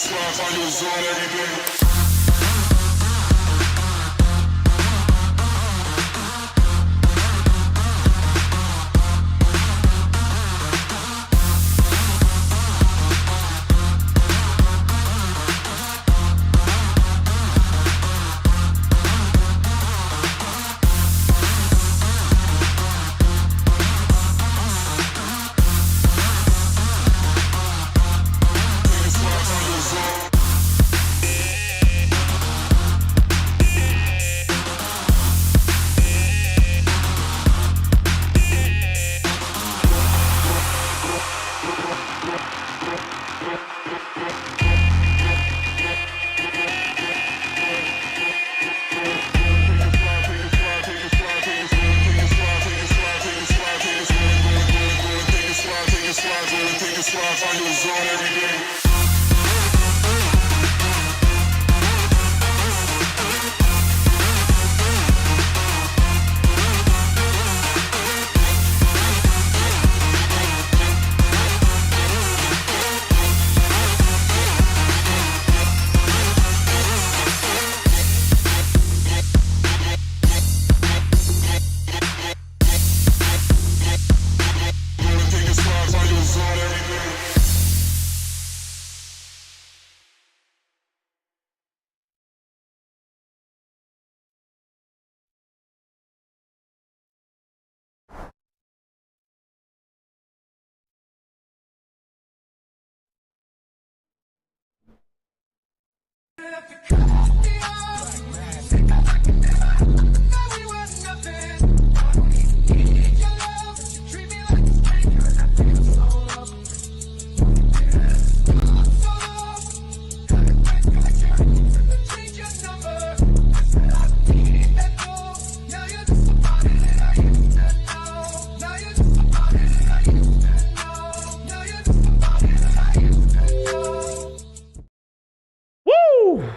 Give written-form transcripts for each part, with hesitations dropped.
squad, find your zone every day. Find your zone every day.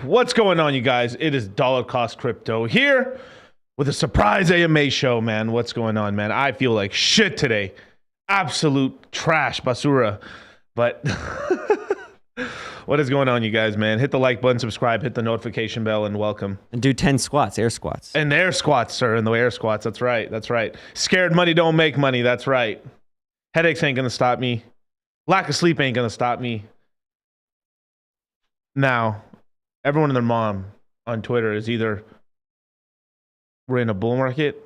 What's going on, you guys? It is Dollar Cost Crypto here with a surprise AMA show, man. What's going on, man? I feel like shit today. Absolute trash, basura. But what is going on, you guys, man? Hit the like button, subscribe, hit the notification bell, and welcome. And do 10 squats, air squats. And air squats, sir, and the air squats. That's right. That's right. Scared money don't make money. That's right. Headaches ain't going to stop me. Lack of sleep ain't going to stop me. Now, everyone and their mom on Twitter is either we're in a bull market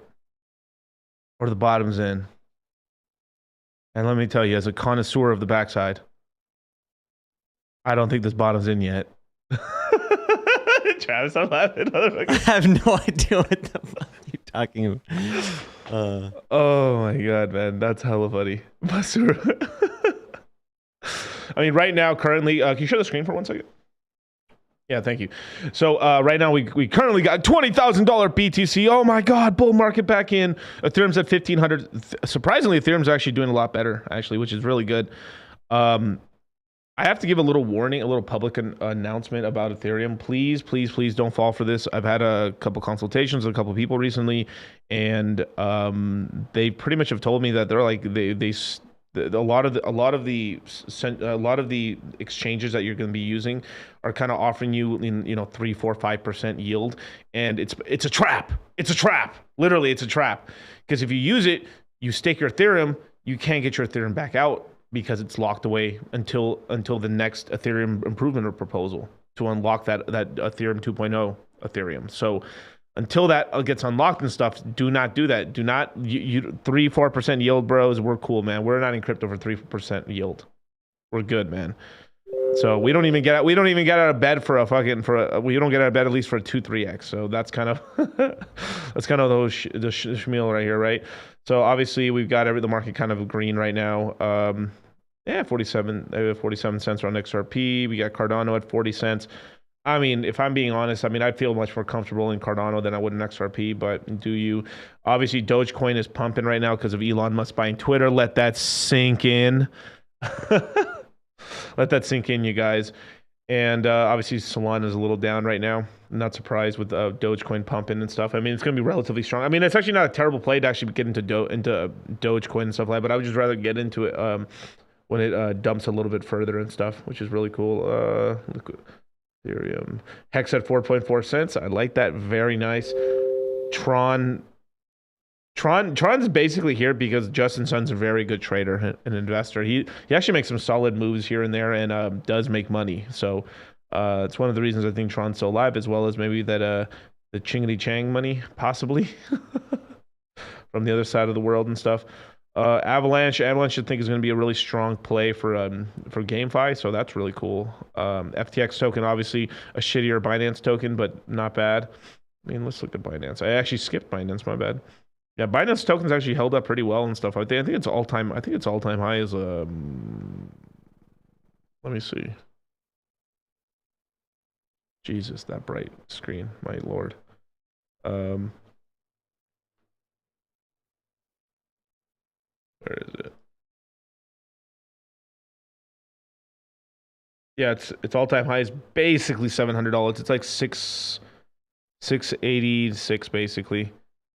or the bottom's in. And let me tell you, as a connoisseur of the backside, I don't think this bottom's in yet. Travis, I'm laughing. I have no idea what the fuck you're talking about. Oh my God, man. That's hella funny. Basura. I mean, right now, currently, can you share the screen for 1 second? Yeah, thank you. So right now we currently got $20,000 BTC. Oh my God, bull market back in. Ethereum's at 1,500. Surprisingly, Ethereum's actually doing a lot better, actually, which is really good. I have to give a little warning, a little public announcement about Ethereum. Please, please, please don't fall for this. I've had a couple consultations with a couple people recently, and they pretty much have told me that they're like a lot of the exchanges that you're going to be using are kind of offering you 3, 4, 5% yield, and it's a trap. It's a trap. Literally, it's a trap. Because if you use it, you stake your Ethereum, you can't get your Ethereum back out because it's locked away until the next Ethereum improvement or proposal to unlock that Ethereum 2.0 Ethereum. So until that gets unlocked and stuff, do not do that. Do not, 3, 4% yield, bros. We're cool, man. We're not in crypto for 3% yield. We're good, man. So we don't even get out of bed we don't get out of bed at least for a 2, 3x. So that's kind of the schmeal right here, right? So obviously we've got the market kind of green right now. 47 cents on XRP. We got Cardano at 40 cents. I mean, if I'm being honest, I'd feel much more comfortable in Cardano than I would in XRP, but do you? Obviously, Dogecoin is pumping right now because of Elon Musk buying Twitter. Let that sink in. Let that sink in, you guys. And obviously, Solana is a little down right now. I'm not surprised with Dogecoin pumping and stuff. It's going to be relatively strong. It's actually not a terrible play to actually get into Dogecoin and stuff like that, but I would just rather get into it when it dumps a little bit further and stuff, which is really cool. Ethereum Hex at 4.4 cents. I like that. Very nice. Tron's basically here because Justin Sun's a very good trader and investor. He actually makes some solid moves here and there and does make money. So it's one of the reasons I think Tron's so alive, as well as maybe that the Chingity Chang money possibly from the other side of the world and stuff. Avalanche I think is going to be a really strong play for GameFi, so that's really cool. FTX token, obviously a shittier Binance token, but not bad. I mean, let's look at Binance. I actually skipped Binance, my bad. Yeah, Binance tokens actually held up pretty well and stuff. I think it's all time high is let me see. Jesus, that bright screen, my lord. Where is it? Yeah, it's all-time high is basically $700. It's like 686 basically.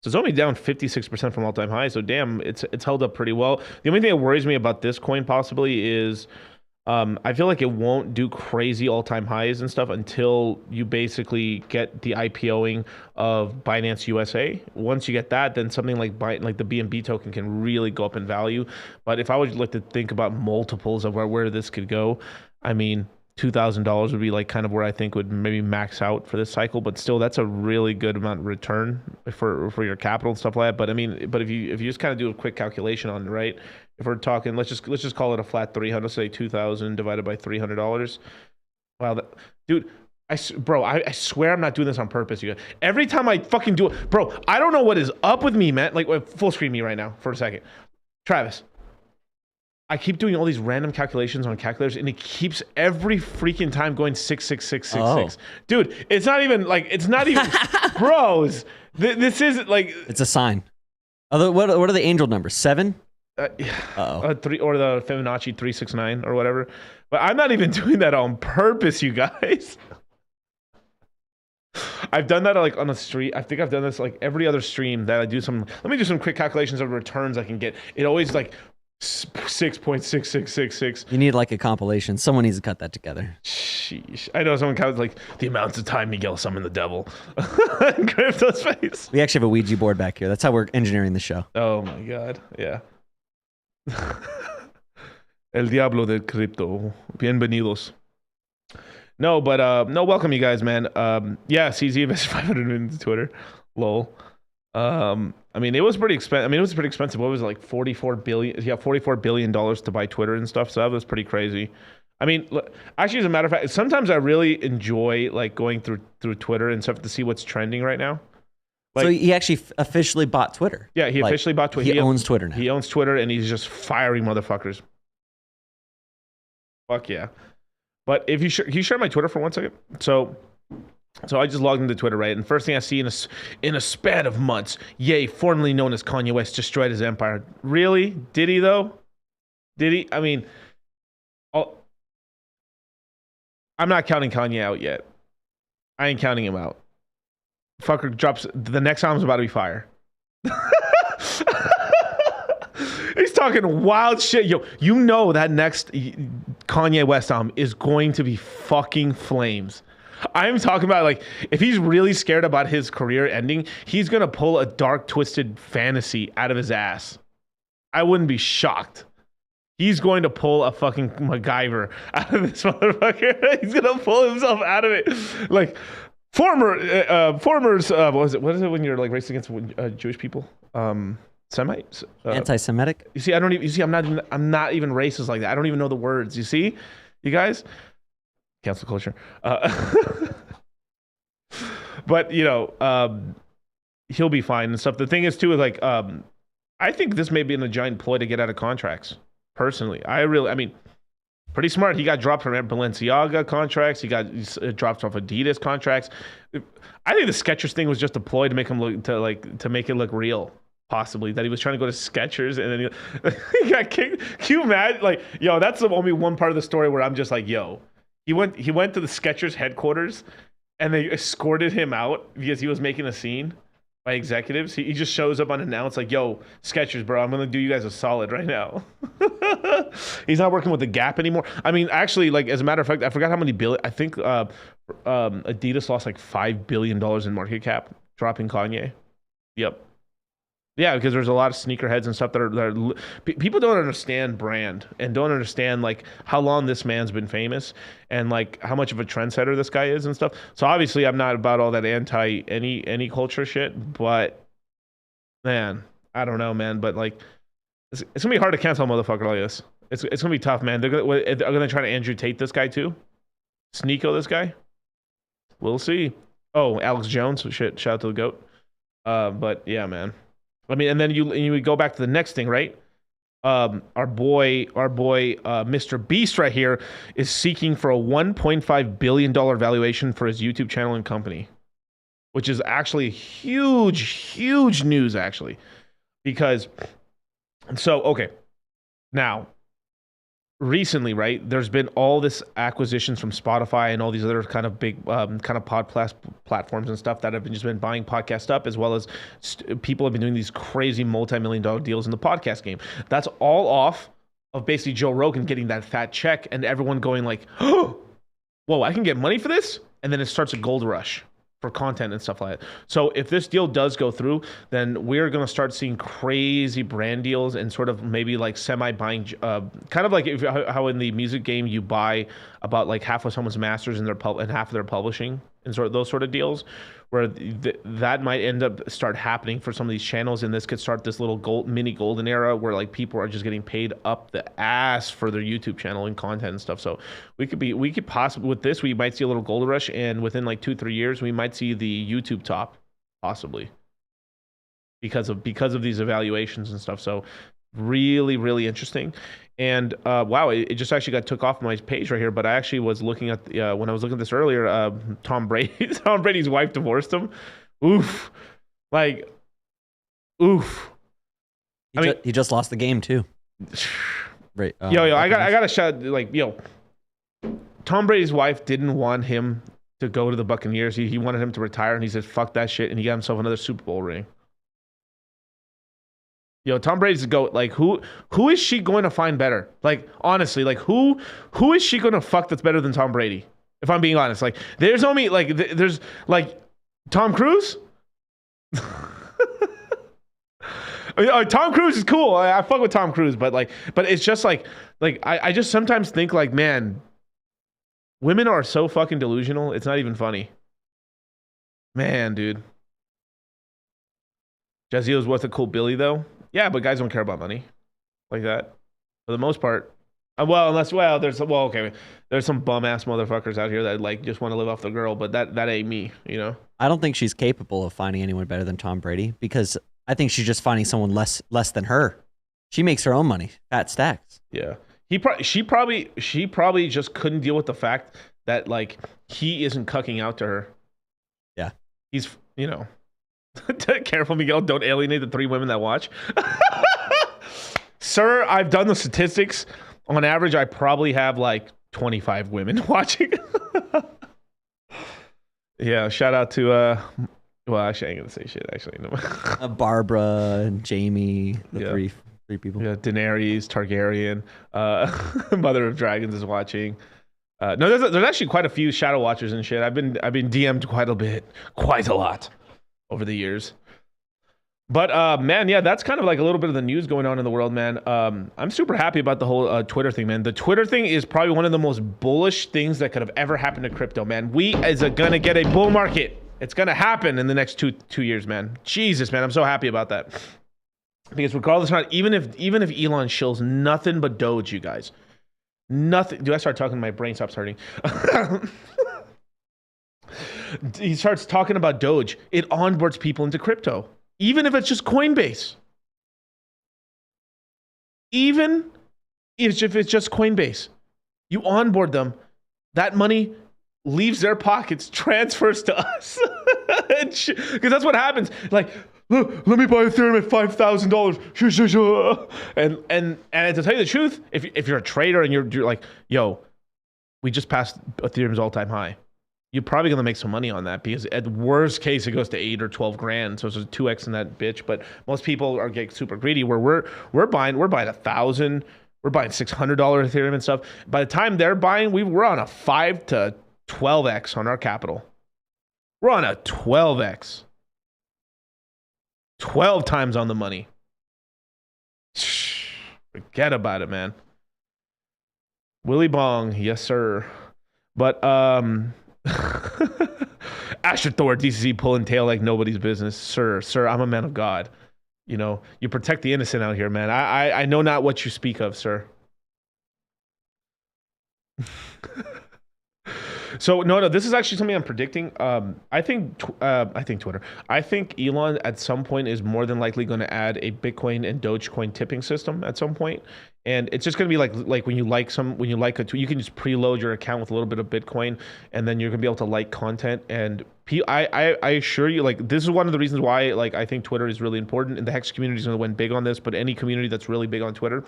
So it's only down 56% from all-time high. So damn, it's held up pretty well. The only thing that worries me about this coin possibly is I feel like it won't do crazy all-time highs and stuff until you basically get the IPOing of Binance USA. Once you get that, then something like the BNB token can really go up in value. But if I would like to think about multiples of where this could go, I mean, $2,000 would be like kind of where I think would maybe max out for this cycle. But still, that's a really good amount of return for your capital and stuff like that. But I mean, if you just kind of do a quick calculation on it, right? If we're talking, let's just call it a flat 300. Let's say 2,000 divided by $300. Wow, dude, I swear I'm not doing this on purpose. You guys. Every time I fucking do it, bro, I don't know what is up with me, man. Like, full screen me right now for a second, Travis. I keep doing all these random calculations on calculators, and it keeps every freaking time going 66666. Dude, it's not even bros. This isn't like. It's a sign. Although, what are the angel numbers? 7. 3 or the Fibonacci 369 or whatever. But I'm not even doing that on purpose, you guys. I've done that like on a stream. I think I've done this like every other stream that I do some. Let me do some quick calculations of returns I can get. It always like 6.6666. You need like a compilation. Someone needs to cut that together. Sheesh. I know someone counts like the amounts of time Miguel summoned the devil. Crypto's face. We actually have a Ouija board back here. That's how we're engineering the show. Oh my god. Yeah. El Diablo del Crypto. Bienvenidos. No, but no, welcome you guys, man. Yeah, CZ invested 500 into Twitter. Lol. I mean, it was pretty expensive. What was it, like $44 billion? Yeah, $44 billion to buy Twitter and stuff. So that was pretty crazy. I mean, actually, as a matter of fact, sometimes I really enjoy like going through Twitter and stuff to see what's trending right now. Like, so he actually officially bought Twitter. Yeah, he officially bought Twitter. He owns Twitter now. He owns Twitter, and he's just firing motherfuckers. Fuck yeah. But if you can you share my Twitter for 1 second? So I just logged into Twitter, right? And first thing I see in a span of months, Ye, formerly known as Kanye West, destroyed his empire. Really? Did he though? Did he? I mean, I'm not counting Kanye out yet. I ain't counting him out. Fucker drops the next album's about to be fire. He's talking wild shit. Yo, you know that next Kanye West album is going to be fucking flames. I'm talking about like if he's really scared about his career ending, he's gonna pull a dark, twisted fantasy out of his ass. I wouldn't be shocked. He's going to pull a fucking MacGyver out of this motherfucker. He's gonna pull himself out of it. Like formers. What is it when you're like racing against Jewish people? Semites. Anti-Semitic. You see, I don't even. You see, I'm not even racist like that. I don't even know the words. You see, you guys. Cancel culture. But you know, he'll be fine and stuff. The thing is too is like, I think this may be a giant ploy to get out of contracts. Personally, I mean, pretty smart. He got dropped from Balenciaga contracts. He got dropped off Adidas contracts. I think the Skechers thing was just a ploy to make him look to make it look real. Possibly that he was trying to go to Skechers and then he got kicked. Can you imagine? Like, yo, that's the only one part of the story where I'm just like, yo, he went to the Skechers headquarters and they escorted him out because he was making a scene. by executives. He just shows up unannounced, like, "Yo, Skechers, bro, I'm gonna do you guys a solid right now." He's not working with the Gap anymore. I mean, actually, like as a matter of fact, I forgot how many billion. I think Adidas lost like $5 billion in market cap, dropping Kanye. Yep. Yeah, because there's a lot of sneakerheads and stuff that are people don't understand brand and don't understand like how long this man's been famous and like how much of a trendsetter this guy is and stuff. So obviously I'm not about all that anti any culture shit, but man, I don't know, man. But like it's gonna be hard to cancel a motherfucker like this. It's gonna be tough, man. They're gonna try to Andrew Tate this guy too, Sneeko this guy. We'll see. Oh, Alex Jones, shit, shout out to the GOAT. But yeah, man. I mean, and then you go back to the next thing, right? Our boy, Mr. Beast right here is seeking for a $1.5 billion valuation for his YouTube channel and company, which is actually huge news, actually, because okay, now recently, right? There's been all this acquisitions from Spotify and all these other kind of big kind of platforms and stuff that have just been buying podcasts up, as well as people have been doing these crazy multi-million-dollar deals in the podcast game. That's all off of basically Joe Rogan getting that fat check and everyone going like, "Oh, whoa, I can get money for this?" And then it starts a gold rush for content and stuff like that. So if this deal does go through, then we're going to start seeing crazy brand deals and sort of maybe like semi-buying, kind of like how in the music game you buy about like half of someone's masters and and half of their publishing and sort of those sort of deals, where that might end up start happening for some of these channels, and this could start this little mini golden era where like people are just getting paid up the ass for their YouTube channel and content and stuff. So we could possibly with this, we might see a little gold rush, and within like 2-3 years we might see the YouTube top possibly because of these evaluations and stuff. So really interesting. And wow, it just actually got took off my page right here, but I actually was looking at when I was looking at this earlier, Tom Brady's wife divorced him. Oof. Like oof. He just lost the game too. Right. Yo, I got to shout, like, yo, Tom Brady's wife didn't want him to go to the Buccaneers. He wanted him to retire, and he said fuck that shit, and he got himself another Super Bowl ring. Yo, Tom Brady's the GOAT. Like, who is she going to find better? Like, honestly, like, who is she going to fuck that's better than Tom Brady? If I'm being honest, like, there's only, like, there's, like, Tom Cruise? I mean, Tom Cruise is cool. I fuck with Tom Cruise, but it's just, like, I just sometimes think, like, man, women are so fucking delusional. It's not even funny. Man, dude. Jazeel was a cool Billy, though. Yeah, but guys don't care about money like that for the most part. There's some bum ass motherfuckers out here that like just want to live off the girl, but that ain't me, you know. I don't think she's capable of finding anyone better than Tom Brady, because I think she's just finding someone less than her. She makes her own money, fat stacks. Yeah, she probably just couldn't deal with the fact that like he isn't cucking out to her. Yeah, he's, you know. Careful, Miguel. Don't alienate the 3 women that watch. Sir, I've done the statistics. On average, I probably have like 25 women watching. Yeah, shout out to, well, actually, I ain't going to say shit, actually. No. Barbara and Jamie, the three people. Yeah, Daenerys, Targaryen, Mother of Dragons is watching. No, there's actually quite a few Shadow Watchers and shit. I've been DM'd quite a lot over the years. But man, yeah, that's kind of like a little bit of the news going on in the world, man. I'm super happy about the whole Twitter thing, man. The Twitter thing is probably one of the most bullish things that could have ever happened to crypto, man. We is gonna get a bull market. It's gonna happen in the next two years, man. Jesus, man, I'm so happy about that. Because regardless or not, even if Elon shills nothing but Doge, you guys, nothing. Do I start talking? My brain stops hurting. He starts talking about Doge. It onboards people into crypto, even if it's just Coinbase. Even if it's just Coinbase, you onboard them. That money leaves their pockets, transfers to us, because that's what happens. Like, let me buy Ethereum at $5,000. And to tell you the truth, if you're a trader and you're like, yo, we just passed Ethereum's all-time high. you're probably gonna make some money on that because at worst case it goes to 8 or 12 grand. So it's a 2x in that bitch. But most people are getting super greedy where we're buying 1,000, we're buying $600 Ethereum and stuff. By the time they're buying, we're on a 5 to 12x on our capital. We're on a 12x. 12 times on the money. Forget about it, man. Willie Bong, yes sir. But Asher Thor, DCC pulling tail like nobody's business. Sir, I'm a man of God. You know, you protect the innocent out here, man. I know not what you speak of, sir. So no, this is actually something I'm predicting. I think Twitter. I think Elon at some point is more than likely going to add a Bitcoin and Dogecoin tipping system at some point, and it's just going to be like when you like you can just preload your account with a little bit of Bitcoin, and then you're going to be able to like content. And I assure you, like this is one of the reasons why like I think Twitter is really important, and the Hex community is going to went big on this. But any community that's really big on Twitter,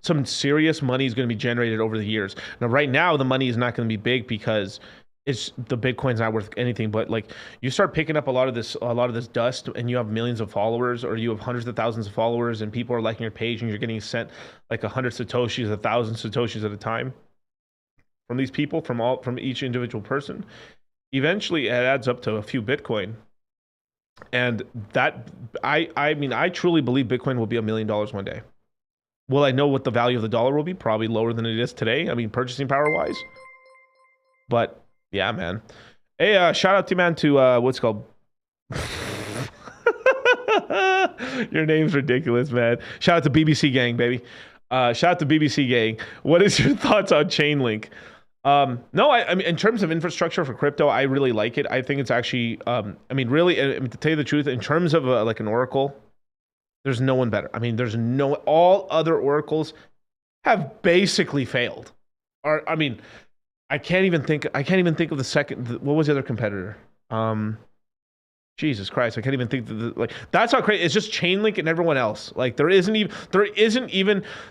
some serious money is going to be generated over the years. Now, right now, the money is not going to be big because it's the Bitcoin's not worth anything. But like, you start picking up a lot of this dust, and you have millions of followers, or you have hundreds of thousands of followers, and people are liking your page, and you're getting sent like 100 satoshis, 1,000 satoshis at a time from these people, from each individual person. Eventually, it adds up to a few Bitcoin. And that I mean, I truly believe Bitcoin will be $1 million one day. Will I know what the value of the dollar will be? Probably lower than it is today. I mean, purchasing power wise. But yeah, man. Hey, shout out to man to what's it called? Your name's ridiculous, man. Shout out to BBC Gang, baby. Shout out to BBC Gang. What is your thoughts on Chainlink? No, I mean, in terms of infrastructure for crypto, I really like it. I think it's actually, I mean, really, I mean, to tell you the truth, in terms of like an Oracle, there's no one better. I mean, all other oracles have basically failed. Or I mean, I can't even think of the second. What was the other competitor? Jesus Christ, I can't even think like that's how crazy. It's just Chainlink and everyone else. Like there isn't even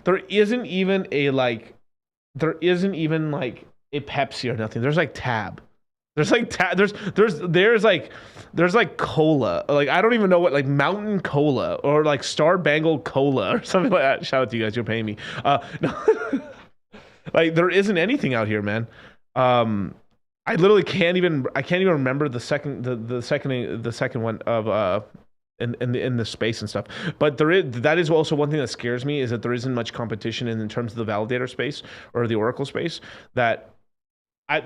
a Pepsi or nothing. There's like Tab. There's like cola. Like I don't even know what, like Mountain Cola or like Star Bangle Cola or something like that. Shout out to you guys, you're paying me. No. Like there isn't anything out here, man. I literally can't even remember the second one of in the space and stuff. But that is also one thing that scares me, is that there isn't much competition in terms of the validator space or the Oracle space.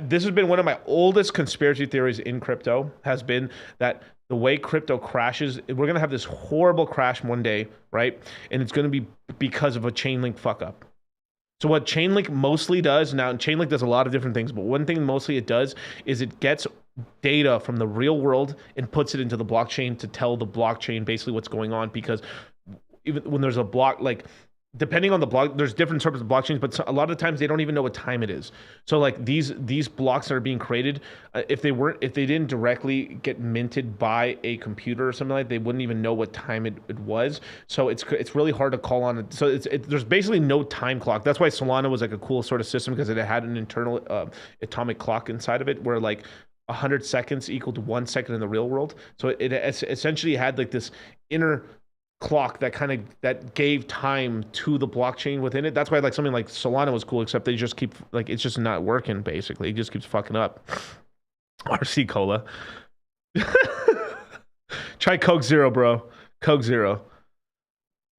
This has been one of my oldest conspiracy theories in crypto, has been that the way crypto crashes, we're going to have this horrible crash one day, right? And it's going to be because of a Chainlink fuck up. So what Chainlink mostly does, now Chainlink does a lot of different things, but one thing mostly it does is it gets data from the real world and puts it into the blockchain to tell the blockchain basically what's going on. Because even when there's a block, like depending on the block, there's different sorts of blockchains, but a lot of times they don't even know what time it is. So like these blocks that are being created, if they didn't directly get minted by a computer or something like that, they wouldn't even know what time it was. So it's really hard to call on it. So there's basically no time clock. That's why Solana was like a cool sort of system, because it had an internal atomic clock inside of it, where like 100 seconds equal to 1 second in the real world. So it essentially had like this inner clock that gave time to the blockchain within it. That's why like something like Solana was cool, except they just keep like, it's just not working. Basically it just keeps fucking up. RC Cola. Try Coke Zero, bro. Coke Zero.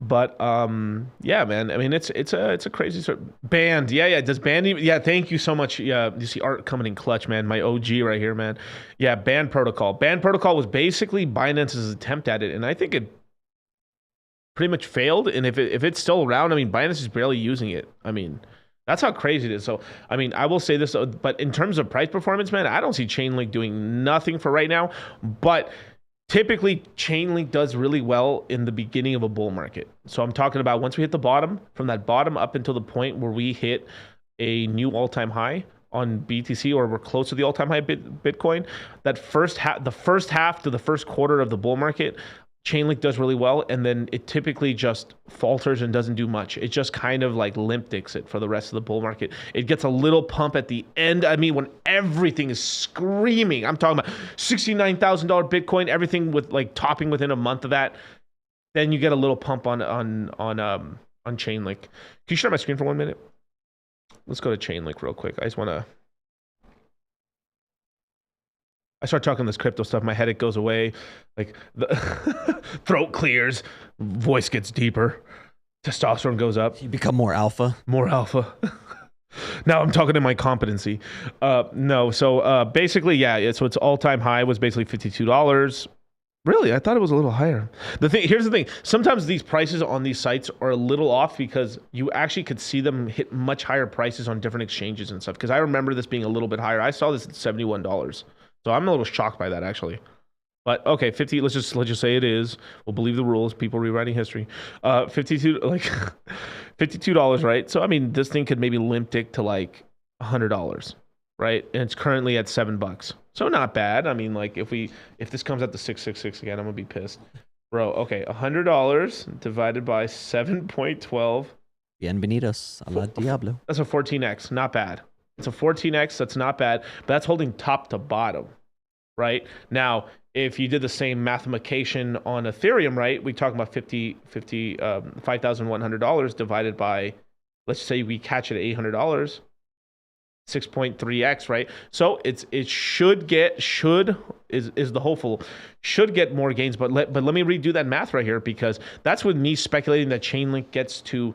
But yeah, man, I mean it's a crazy sort of Band. Yeah, does Band even, yeah, thank you so much. Yeah, you see Art coming in clutch, man. My OG right here, man. Yeah, Band Protocol was basically Binance's attempt at it, and I think it pretty much failed. And if it's still around, I mean, Binance is barely using it. I mean, that's how crazy it is. So, I mean, I will say this, but in terms of price performance, man, I don't see Chainlink doing nothing for right now. But typically, Chainlink does really well in the beginning of a bull market. So I'm talking about once we hit the bottom, from that bottom up until the point where we hit a new all-time high on BTC, or we're close to the all-time high Bitcoin, that the first half to the first quarter of the bull market, Chainlink does really well, and then it typically just falters and doesn't do much. It just kind of like limp dicks it for the rest of the bull market. It gets a little pump at the end. I mean, when everything is screaming, I'm talking about $69,000 Bitcoin, everything with like topping within a month of that, then you get a little pump on Chainlink. Can you share my screen for 1 minute? Let's go to Chainlink real quick. I start talking this crypto stuff, my headache goes away, like the throat clears, voice gets deeper, testosterone goes up. You become more alpha. More alpha. Now I'm talking in my competency. No, so basically, yeah, so its all-time high was basically $52. Really? I thought it was a little higher. Here's the thing. Sometimes these prices on these sites are a little off because you actually could see them hit much higher prices on different exchanges and stuff. Because I remember this being a little bit higher. I saw this at $71. So I'm a little shocked by that, actually. But okay, 50. Let's just say it is. We'll believe the rules. People rewriting history. 52, like $52, right? So I mean, this thing could maybe limp dick to like $100, right? And it's currently at $7. So not bad. I mean, like if this comes out to 666 again, I'm gonna be pissed, bro. Okay, $100 divided by 7.12. Bienvenidos a la Diablo. That's a 14x. Not bad. It's a 14x. That's not bad, but that's holding top to bottom, right? Now, if you did the same mathematication on Ethereum, right? We talk about $5,100 divided by, let's say we catch it at $800, 6.3x, right? So it should is the hopeful, should get more gains. But let me redo that math right here, because that's with me speculating that Chainlink gets to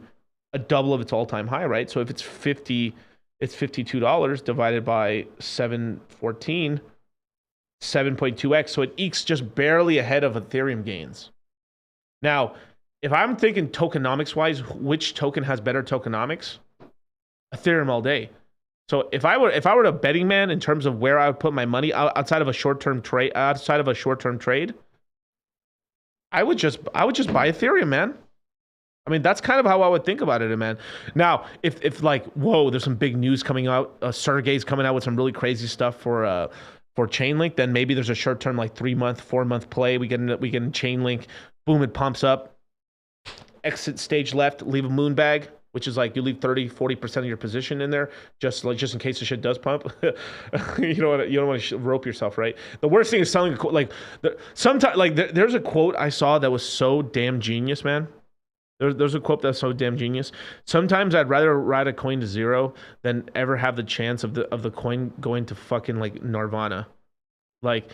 a double of its all-time high, right? So if it's $52 divided by 714, 7.2x. So it ekes just barely ahead of Ethereum gains. Now, if I'm thinking tokenomics wise, which token has better tokenomics? Ethereum all day. So if I were a betting man in terms of where I would put my money outside of a short-term trade, I would just buy Ethereum, man. I mean, that's kind of how I would think about it, man. Now, if like, whoa, there's some big news coming out. Sergey's coming out with some really crazy stuff for Chainlink. Then maybe there's a short-term, like 3-month, 4-month play. We get in Chainlink. Boom, it pumps up. Exit stage left. Leave a moon bag, which is like you leave 30-40% of your position in there, just in case the shit does pump. You don't want to rope yourself, right? The worst thing is selling a quote. Like there's a quote I saw that was so damn genius, man. There's a quote that's so damn genius. Sometimes I'd rather ride a coin to zero than ever have the chance of the coin going to fucking like nirvana. Like,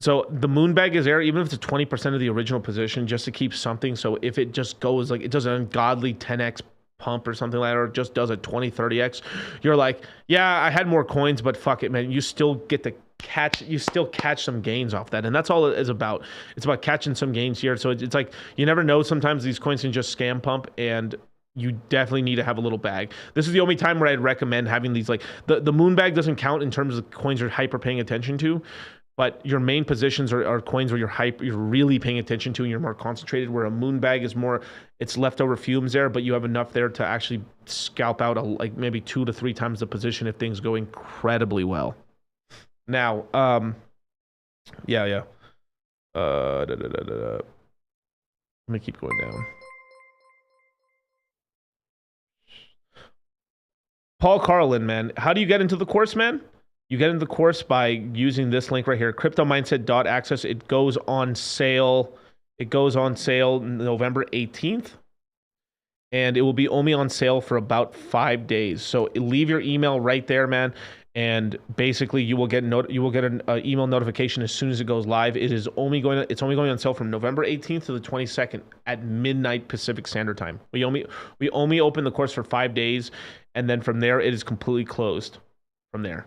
so the moon bag is there, even if it's 20% of the original position, just to keep something. So if it just goes like it does an ungodly 10x pump or something like that, or it just does a 20-30x, you're like, yeah, I had more coins, but fuck it, man. You still get to catch some gains off that, and that's all it is about. It's about catching some gains here. So it's like you never know. Sometimes these coins can just scam pump, and you definitely need to have a little bag. This is the only time where I'd recommend having these. Like the moon bag doesn't count in terms of coins you're hyper paying attention to, but your main positions are coins where you're really paying attention to and you're more concentrated. Where a moon bag is more, it's leftover fumes there, but you have enough there to actually scalp out like maybe 2 to 3 times the position if things go incredibly well. Now, yeah. Let me keep going down. Paul Carlin, man. How do you get into the course, man? You get into the course by using this link right here, cryptomindset.access. It goes on sale. It goes on sale November 18th. And it will be only on sale for about 5 days. So leave your email right there, man. And basically, you will get an email notification as soon as it goes live. It's only going on sale from November 18th to the 22nd at midnight Pacific Standard Time. We only open the course for 5 days, and then from there it is completely closed. From there,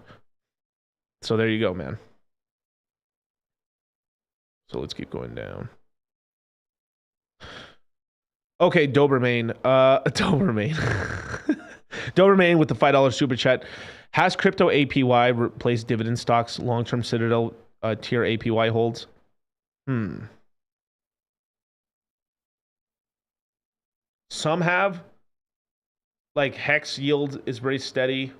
so there you go, man. So let's keep going down. Okay, Doberman. Doberman with the $5 super chat. Has crypto APY replaced dividend stocks? Long-term Citadel tier APY holds. Some have. Like Hex yield is very steady.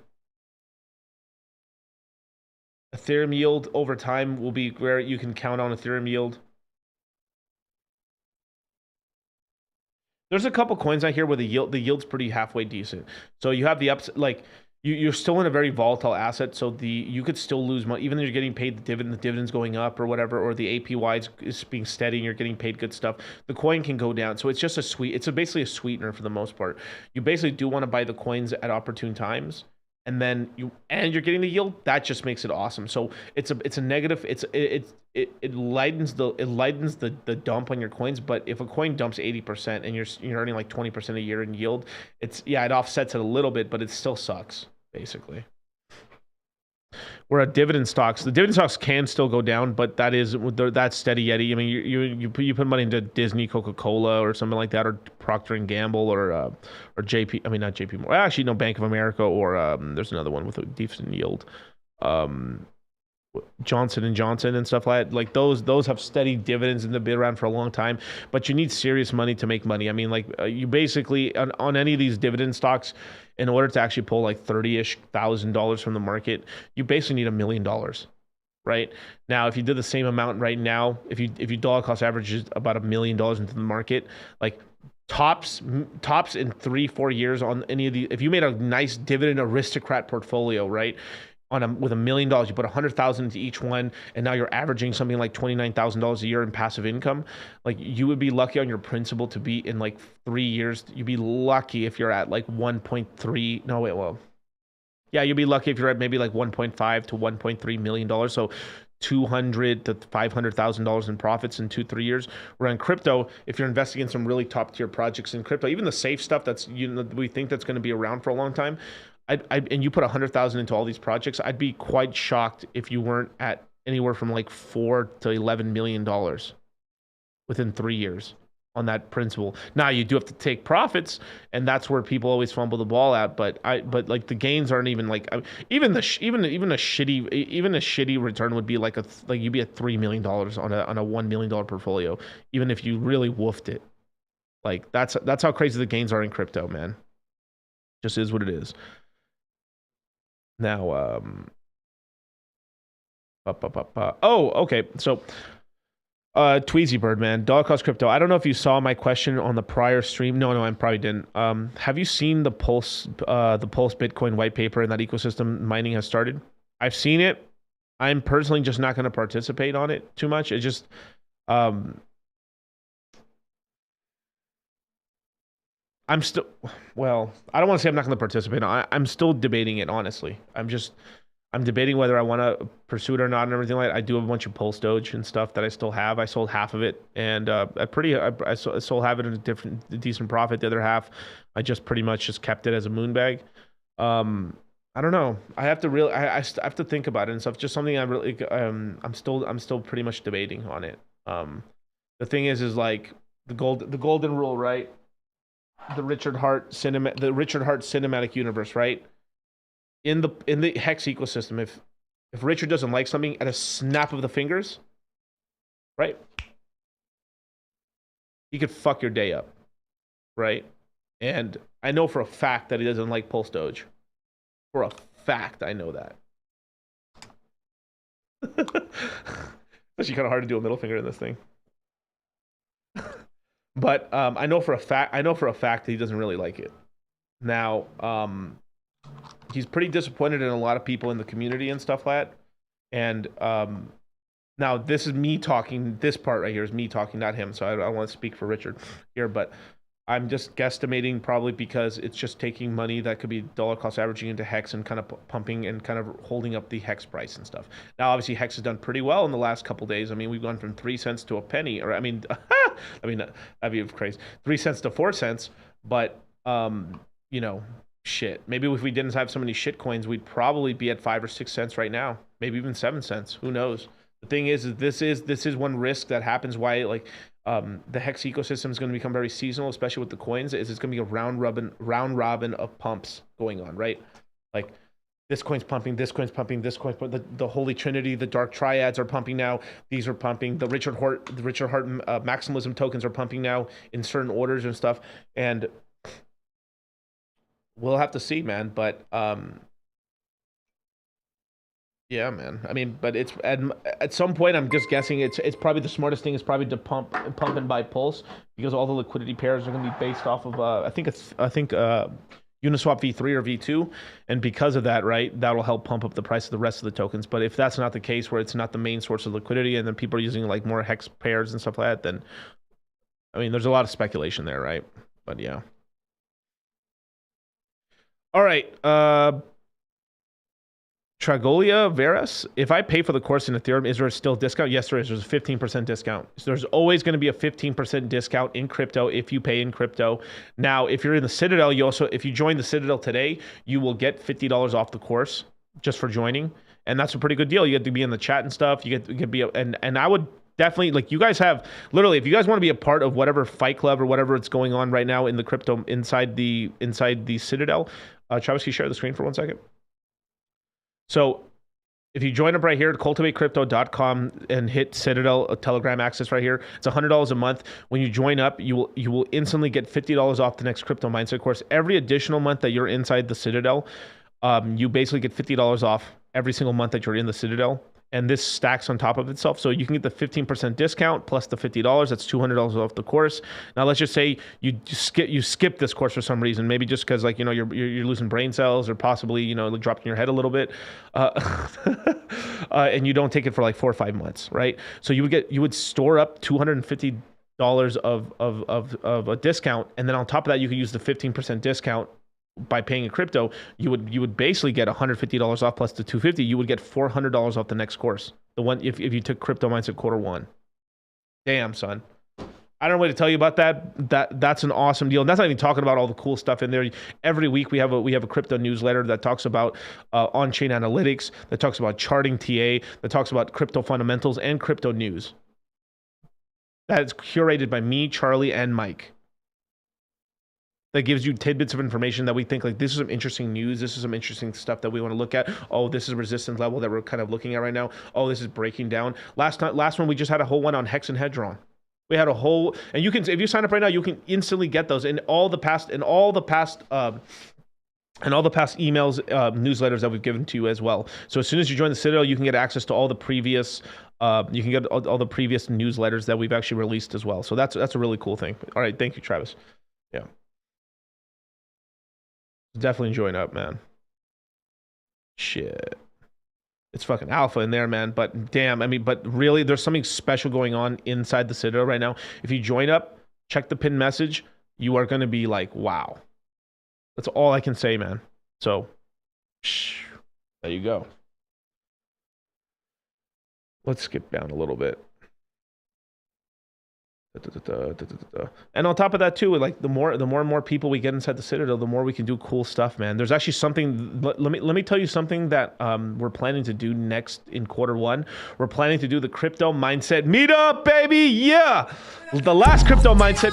Ethereum yield over time will be where you can count on Ethereum yield. There's a couple coins out here where the yield's pretty halfway decent. So you have the ups, like you're still in a very volatile asset. So you could still lose money even though you're getting paid the dividends going up or whatever, or the APY is being steady and you're getting paid good stuff. The coin can go down. So it's just basically a sweetener for the most part. You basically do want to buy the coins at opportune times. And then you're getting the yield. That just makes it awesome. So it's a negative. It lightens the dump on your coins. But if a coin dumps 80% and you're earning like 20% a year in yield, it offsets it a little bit, but it still sucks basically. We're at dividend stocks. The dividend stocks can still go down, but that's steady Yeti. I mean, you put money into Disney, Coca-Cola, or something like that, or Procter and Gamble, or JP. I mean, not JP. Actually, no, Bank of America, or there's another one with a decent yield. Johnson and Johnson and stuff like that. Like those have steady dividends and they've been around for a long time, but you need serious money to make money. I mean, like you basically on any of these dividend stocks, in order to actually pull like $30,000 from the market, you basically need $1 million, right? Now, if you did the same amount right now, if you dollar cost averages about $1 million into the market, like tops in 3-4 years on any of the, if you made a nice dividend aristocrat portfolio, right? With $1 million, you put 100,000 into each one, and now you're averaging something like $29,000 a year in passive income. Like you would be lucky on your principal to be in like 3 years. You'd be lucky if you're at like 1.3. No, wait, well, yeah, you'd be lucky if you're at maybe like 1.5 to 1.3 million dollars. So $200,000 to $500,000 in profits in 2-3 years. Where in crypto, if you're investing in some really top tier projects in crypto, even the safe stuff that's we think that's going to be around for a long time. And you put 100,000 into all these projects, I'd be quite shocked if you weren't at anywhere from like $4 to $11 million within 3 years on that principle. Now you do have to take profits, and that's where people always fumble the ball at. But like the gains aren't even like even a shitty return would be like you'd be at $3 million on a $1 million portfolio, even if you really woofed it. Like that's how crazy the gains are in crypto, man. Just is what it is. Now, oh, okay. So, Tweezy Bird, man, dollar cost crypto. I don't know if you saw my question on the prior stream. No, I probably didn't. Have you seen the Pulse Bitcoin white paper and that ecosystem mining has started? I've seen it. I'm personally just not going to participate on it too much. It just, I don't want to say I'm not going to participate. I'm still debating it, honestly. I'm debating whether I want to pursue it or not and everything like that. I do have a bunch of Pulse Doge and stuff that I still have. I sold half of it, and I sold half it at a decent profit. The other half, I just pretty much just kept it as a moon bag. I don't know. I have to I have to think about it and stuff. Just something I'm still pretty much debating on it. The thing is like the golden rule, right? The Richard Hart cinematic universe, right? In the Hex ecosystem, if Richard doesn't like something, at a snap of the fingers, right? He could fuck your day up, right? And I know for a fact that he doesn't like Pulse Doge. For a fact, I know that. It's actually kind of hard to do a middle finger in this thing. But I know for a fact that he doesn't really like it. Now, he's pretty disappointed in a lot of people in the community and stuff like that. And now this is me talking. This part right here is me talking, not him. So I want to speak for Richard here, but I'm just guesstimating probably because it's just taking money that could be dollar cost averaging into Hex and kind of pumping and kind of holding up the Hex price and stuff. Now, obviously, Hex has done pretty well in the last couple days. I mean, we've gone from 3 cents to a penny, or that'd be crazy. 3 cents to 4 cents. But shit. Maybe if we didn't have so many shit coins, we'd probably be at 5 or 6 cents right now. Maybe even 7 cents. Who knows? The thing is this is one risk that happens. Why the Hex ecosystem is going to become very seasonal, especially with the coins. Is it's going to be a round robin of pumps going on, right? Like this coin's pumping, this coin's pumping, this coin's pumping. The Holy Trinity, the Dark Triads are pumping now. These are pumping. The Richard Hart maximalism tokens are pumping now in certain orders and stuff. And we'll have to see, man. But Yeah, man. I mean, but it's at some point, I'm just guessing it's probably the smartest thing is probably to pump and buy pulse, because all the liquidity pairs are going to be based off of Uniswap V3 or V2, and because of that, right, that'll help pump up the price of the rest of the tokens. But if that's not the case, where it's not the main source of liquidity, and then people are using like more hex pairs and stuff like that, then I mean, there's a lot of speculation there, right? But yeah. All right. Tragolia Veras, if I pay for the course in Ethereum, is there still a discount? Yes, there is. There's a 15% discount. So there's always going to be a 15% discount in crypto if you pay in crypto. Now, if you're in the Citadel, if you join the Citadel today, you will get $50 off the course just for joining. And that's a pretty good deal. You get to be in the chat and stuff. You get to be, and I would definitely, like, you guys have, literally, if you guys want to be a part of whatever fight club or whatever it's going on right now in the crypto, inside the Citadel, Travis, can you share the screen for 1 second? So if you join up right here at cultivatecrypto.com and hit Citadel Telegram access right here, it's $100 a month. When you join up, you will instantly get $50 off the next crypto mindset course. Every additional month that you're inside the Citadel, you basically get $50 off every single month that you're in the Citadel. And this stacks on top of itself. So you can get the 15% discount plus the $50. That's $200 off the course. Now let's just say you skip this course for some reason, maybe just because, like, you know, you're losing brain cells, or possibly, you know, dropping your head a little bit, and you don't take it for like 4 or 5 months, right? So you would store up $250 of a discount, and then on top of that, you could use the 15% discount. By paying in crypto, you would basically get $150 off plus the $250. You would get $400 off the next course. The one if you took Crypto Mindset Q1. Damn, son. I don't know what to tell you about that. That's an awesome deal. And that's not even talking about all the cool stuff in there. Every week we have a crypto newsletter that talks about on-chain analytics, that talks about charting TA, that talks about crypto fundamentals and crypto news. That is curated by me, Charlie, and Mike. That gives you tidbits of information that we think, like, this is some interesting news. This is some interesting stuff that we want to look at. Oh, this is a resistance level that we're kind of looking at right now. Oh, this is breaking down. Last one, we just had a whole one on Hex and Hedron. We had a whole, and you can, if you sign up right now, you can instantly get those in all the past emails, newsletters that we've given to you as well. So as soon as you join the Citadel, you can get access to all the previous, you can get all the previous newsletters that we've actually released as well. So that's a really cool thing. All right, thank you, Travis. Yeah. Definitely join up, man. Shit. It's fucking alpha in there, man. But damn, I mean, but really, there's something special going on inside the Citadel right now. If you join up, check the pinned message, you are going to be like, wow. That's all I can say, man. So, there you go. Let's skip down a little bit. And on top of that too, like the more and more people we get inside the Citadel, the more we can do cool stuff, man. There's actually something, let me tell you something that we're planning to do next in Q1. We're planning to do the crypto mindset meetup, baby. Yeah, the last crypto mindset.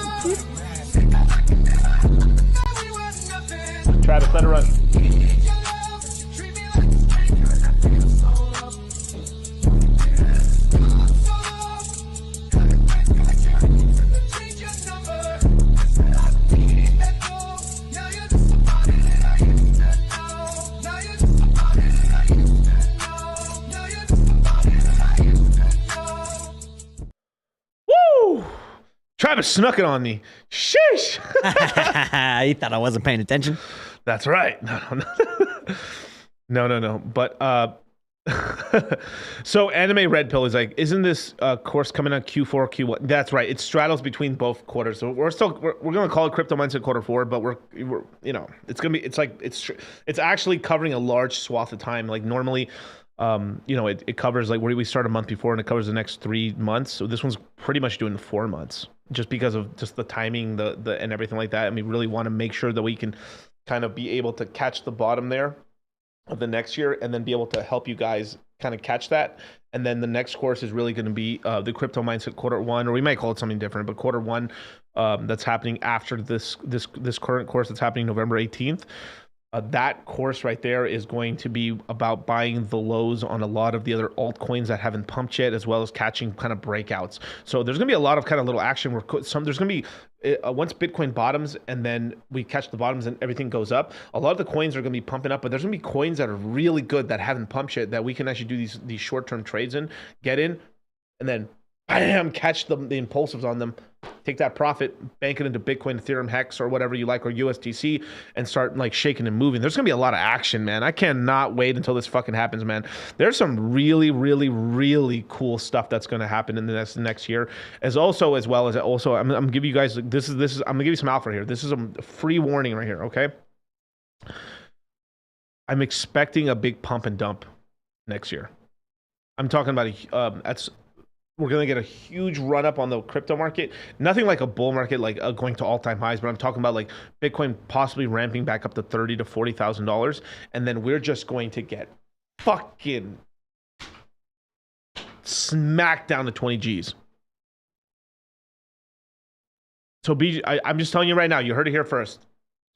Travis, let it run. Travis snuck it on me. Sheesh. You thought I wasn't paying attention? That's right. No. But so Anime Red Pill is like, isn't this course coming out Q4, Q1? That's right. It straddles between both quarters. So we're going to call it Crypto Mindset Q4, but we're you know, it's actually covering a large swath of time. Like normally, you know, it covers, like, where we start a month before, and it covers the next 3 months. So this one's pretty much doing the 4 months, just because of just the timing, the and everything like that. And we really want to make sure that we can kind of be able to catch the bottom there of the next year, and then be able to help you guys kind of catch that. And then the next course is really going to be the Crypto Mindset Q1, or we might call it something different, but Q1 that's happening after this current course that's happening November 18th. That course right there is going to be about buying the lows on a lot of the other altcoins that haven't pumped yet, as well as catching kind of breakouts. So there's going to be a lot of kind of little action where there's going to be once Bitcoin bottoms and then we catch the bottoms and everything goes up. A lot of the coins are going to be pumping up, but there's going to be coins that are really good that haven't pumped yet that we can actually do these short-term trades in, get in, and then bam, catch the impulsives on them. Take that profit, bank it into Bitcoin, Ethereum, Hex, or whatever you like, or USDC, and start like shaking and moving. There's gonna be a lot of action, man. I cannot wait until this fucking happens, man. There's some really, really, really cool stuff that's gonna happen in the next year. I'm gonna give you guys I'm gonna give you some alpha here. This is a free warning right here, okay? I'm expecting a big pump and dump next year. I'm talking about we're going to get a huge run up on the crypto market. Nothing like a bull market, like going to all-time highs, but I'm talking about like Bitcoin possibly ramping back up to $30,000 to $40,000. And then we're just going to get fucking smacked down to 20 G's. So I'm just telling you right now, you heard it here first.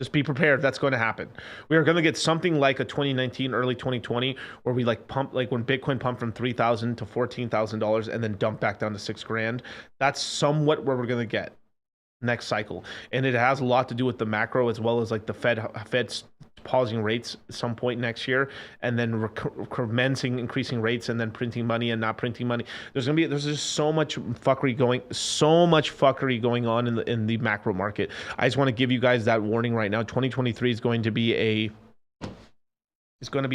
Just be prepared. That's going to happen. We are going to get something like a 2019, early 2020, where we like pump, like when Bitcoin pumped from $3,000 to $14,000 and then dump back down to $6,000. That's somewhat where we're going to get next cycle. And it has a lot to do with the macro as well as like the Fed's pausing rates at some point next year and then commencing increasing rates and then printing money and not printing money. There's just so much fuckery going on in the macro market. I just want to give you guys that warning right now. 2023 is going to be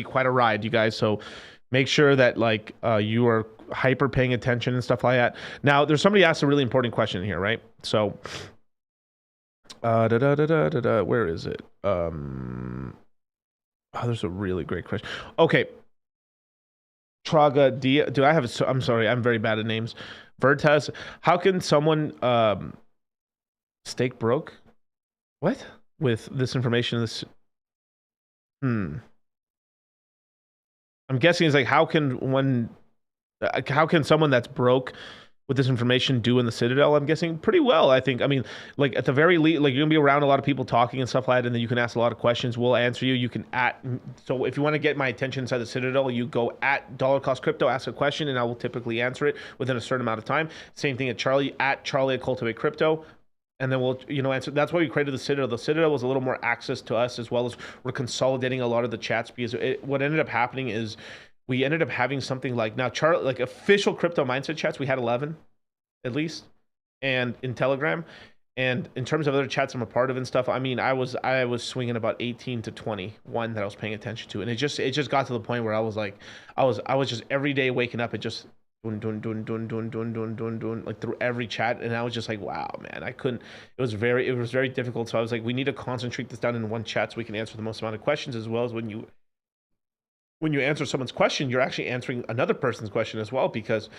quite a ride, you guys. So make sure that like you are hyper paying attention and stuff like that. Now, there's somebody asked a really important question here, right? So where is it? There's a really great question. Okay. Traga Dia. I'm sorry, I'm very bad at names. Vertas. How can someone stake broke? What? With this information, I'm guessing it's like how can someone that's broke with this information do in the Citadel? I'm guessing pretty well, I think. I mean, like at the very least, like you're gonna be around a lot of people talking and stuff like that, and then you can ask a lot of questions. We'll answer you. You can so if you want to get my attention inside the Citadel, you go at dollar cost crypto, ask a question, and I will typically answer it within a certain amount of time. Same thing at Charlie at Cultivate Crypto. And then we'll, answer. That's why we created the Citadel. The Citadel was a little more access to us, as well as we're consolidating a lot of the chats, because what ended up happening is we ended up having something like now like official crypto mindset chats. We had 11 at least, and in Telegram, and in terms of other chats I'm a part of and stuff, I mean, I was swinging about 18 to 21 that I was paying attention to, and it just got to the point where I was like, I was just every day waking up and just doing like through every chat, and I was just like, wow, man, I couldn't. It was very difficult. So I was like, we need to concentrate this down in one chat so we can answer the most amount of questions, as well as when you answer someone's question, you're actually answering another person's question as well, because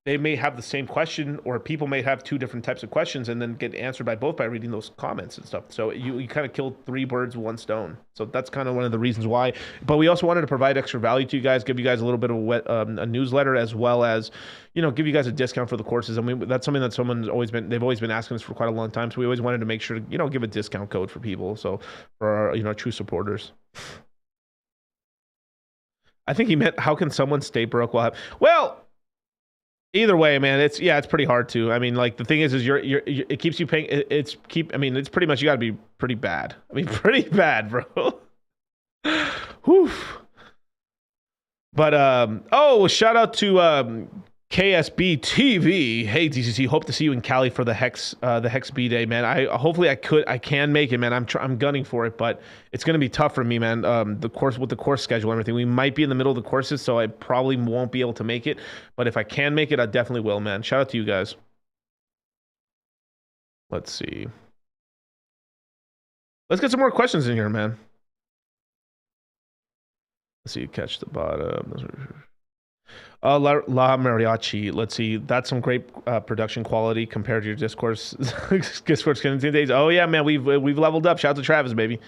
they may have the same question, or people may have two different types of questions and then get answered by both by reading those comments and stuff. So you kind of killed three birds with one stone. So that's kind of one of the reasons why. But we also wanted to provide extra value to you guys, give you guys a little bit of a newsletter, as well as, give you guys a discount for the courses. I mean, that's something that they've always been asking us for quite a long time. So we always wanted to make sure to, give a discount code for people. So for our, true supporters. I think he meant, how can someone stay broke while well, either way, man, it's pretty hard to. I mean, like the thing is it keeps you paying. It's pretty much, you got to be pretty bad. I mean, pretty bad, bro. Whew. But shout out to KSB TV. Hey DCC, hope to see you in Cali for the Hex B Day, man. I can make it, man. I'm gunning for it, but it's gonna be tough for me, man. The course schedule and everything. We might be in the middle of the courses, so I probably won't be able to make it. But if I can make it, I definitely will, man. Shout out to you guys. Let's see. Let's get some more questions in here, man. Let's see. Catch the bottom. La Mariachi. Let's see. That's some great production quality compared to your Discourse days. Oh yeah, man. We've leveled up. Shout out to Travis, baby.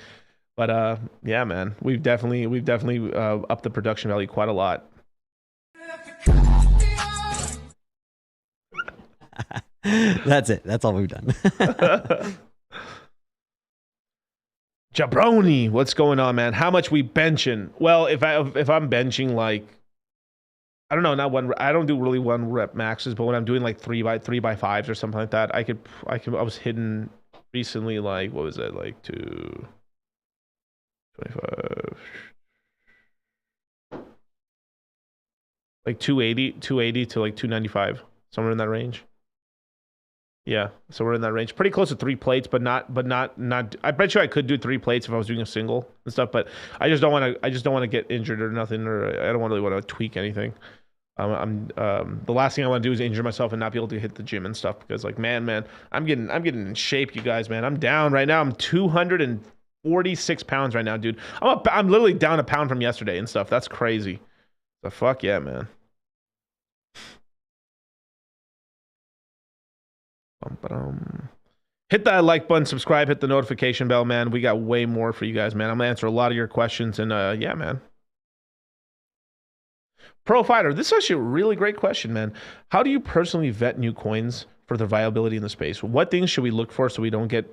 But yeah, man. We've definitely upped the production value quite a lot. That's it. That's all we've done. Jabroni, what's going on, man? How much we benching? Well, if I'm benching like, I don't know, not one. I don't do really 1 rep maxes, but when I'm doing like 3x5s or something like that, I was hitting recently like, what was it, like 225, like 280 to like 295, somewhere in that range. Yeah, so we're in that range, pretty close to 3 plates, but not. I bet you I could do 3 plates if I was doing a single and stuff, but I just don't want to get injured or nothing, or I don't really want to tweak anything. The last thing I want to do is injure myself and not be able to hit the gym and stuff, because like, man, I'm getting in shape, you guys, man. I'm down right now. I'm 246 pounds right now, dude. I'm literally down a pound from yesterday and stuff. That's crazy. The fuck yeah, man. Hit that like button, subscribe, hit the notification bell, man. We got way more for you guys, man. I'm gonna answer a lot of your questions, and yeah, man. Pro Fighter, this is actually a really great question, man. How do you personally vet new coins for their viability in the space? What things should we look for so we don't get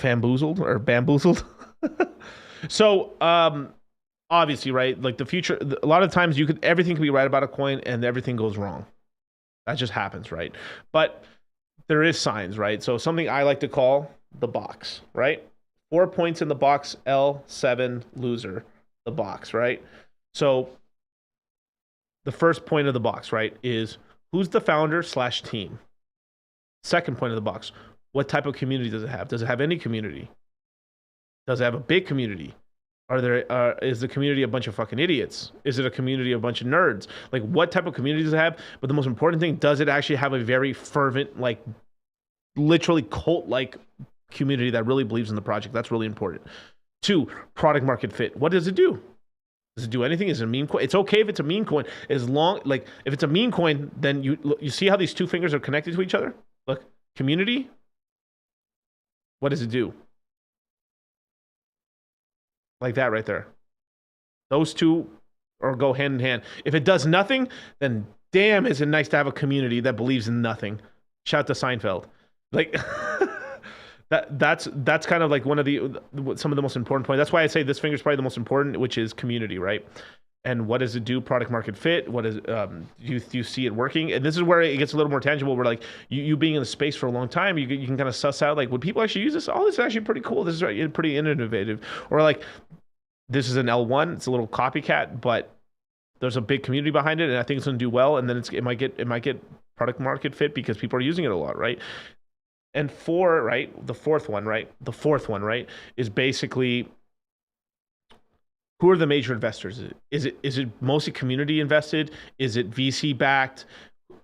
bamboozled? So, obviously, right? Like the future, a lot of times everything can be right about a coin and everything goes wrong. That just happens, right? But there is signs, right? So something I like to call the box, right? 4 points in the box, L7 loser, the box, right? So the first point of the box, right, is who's the founder / team? Second point of the box, what type of community does it have? Does it have any community? Does it have a big community? Is the community a bunch of fucking idiots? Is it a community of a bunch of nerds? Like, what type of community does it have? But the most important thing, does it actually have a very fervent, like literally cult-like community that really believes in the project? That's really important. 2, product market fit. What does it do? Does it do anything? Is it a meme coin? It's okay if it's a meme coin, as long, like, if it's a meme coin, then you see how these 2 fingers are connected to each other? Look, community. What does it do? Like that right there. Those 2 go hand in hand. If it does nothing, then damn, is it nice to have a community that believes in nothing. Shout to Seinfeld. Like that's kind of like some of the most important points. That's why I say this finger is probably the most important, which is community, right? And what does it do? Product market fit. What is you see it working? And this is where it gets a little more tangible. Where like you being in the space for a long time, you can kind of suss out like, would people actually use this? Oh, this is actually pretty cool. This is pretty innovative. Or like, this is an L1. It's a little copycat, but there's a big community behind it, and I think it's going to do well. And then it might get product market fit because people are using it a lot, right? And 4, right? The fourth one, right, is basically, who are the major investors? Is it mostly community invested? Is it VC backed?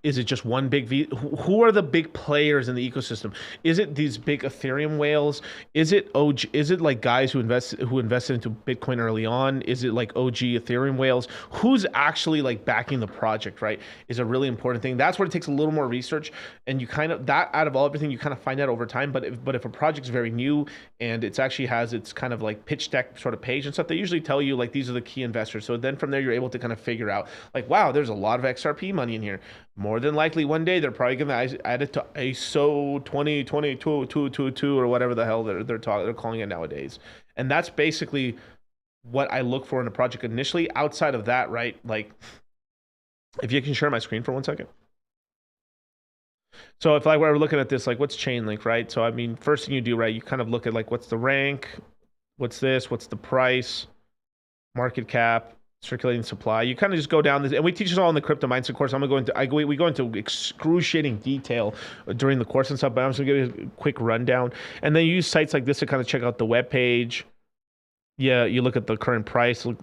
Is it just one big who are the big players in the ecosystem? Is it these big Ethereum whales? Is it OG? Is it like guys who invested into Bitcoin early on? Is it like OG Ethereum whales? Who's actually like backing the project, right? Is a really important thing. That's where it takes a little more research, and you kind of, that out of everything, you kind of find out over time. But if a project's very new and it's actually has its kind of like pitch deck sort of page and stuff, they usually tell you like, these are the key investors. So then from there you're able to kind of figure out like, wow, there's a lot of XRP money in here. More than likely, one day they're probably going to add it to ISO 2022 or whatever the hell they're calling it nowadays. And that's basically what I look for in a project initially. Outside of that, right? Like, if you can share my screen for 1 second. So if like we're looking at this, like, what's Chainlink, right? So I mean, first thing you do, right? You kind of look at like, what's the rank? What's this? What's the price? Market cap? Circulating supply. You kind of just go down this, and we teach this all in the crypto mindset course. We go into excruciating detail during the course and stuff, but I'm just gonna give you a quick rundown. And then you use sites like this to kind of check out the web page. Yeah, you look at the current price, and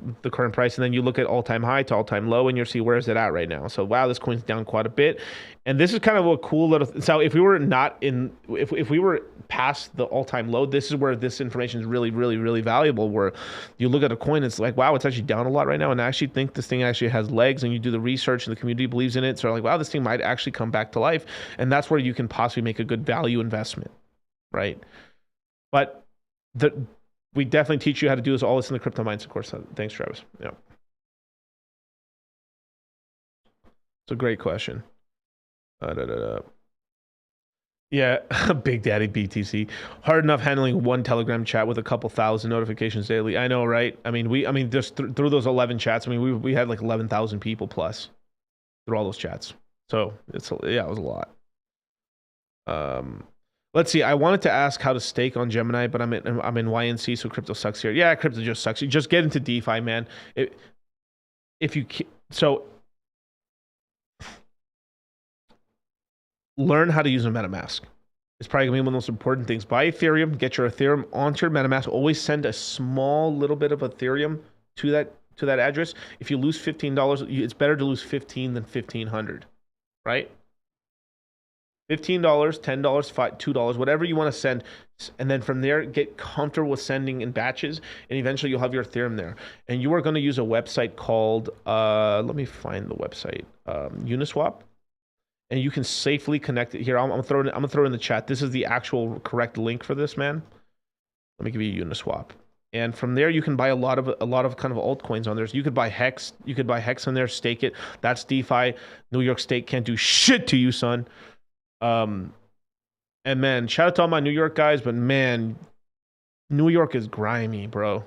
then you look at all-time high to all-time low, and you'll see where is it at right now. So wow, this coin's down quite a bit. And this is kind of a cool little, so if we were if we were past the all-time low, this is where this information is really, really, really valuable, where you look at a coin, it's like, wow, it's actually down a lot right now, and I actually think this thing actually has legs, and you do the research and the community believes in it, so like, wow, this thing might actually come back to life. And that's where you can possibly make a good value investment, right? But we definitely teach you how to do all this in the crypto mindset course. Thanks, Travis. Yeah. It's a great question. Yeah, Big Daddy BTC. Hard enough handling one Telegram chat with a couple thousand notifications daily. I know, right? I mean, just through those 11 chats. I mean, we had like 11,000 people plus through all those chats. So yeah, it was a lot. Let's see. I wanted to ask how to stake on Gemini, but I'm in YNC, so crypto sucks here. Yeah, crypto just sucks. You just get into DeFi, man. If you so learn how to use a MetaMask. It's probably gonna be one of the most important things. Buy Ethereum, get your Ethereum onto your MetaMask. Always send a small little bit of Ethereum to that address. If you lose $15, it's better to lose 15 than 1,500, right? $15, $10, $2, whatever you want to send, and then from there get comfortable with sending in batches, and eventually you'll have your Ethereum there. And you are going to use a website called let me find the website, Uniswap, and you can safely connect it here. I'm gonna throw it in the chat. This is the actual correct link for this, man. Let me give you Uniswap. And from there, you can buy a lot of kind of altcoins on there. So you could buy Hex. You could buy Hex on there, stake it. That's DeFi. New York State can't do shit to you, son. And man, shout out to all my New York guys, but man, New York is grimy, bro.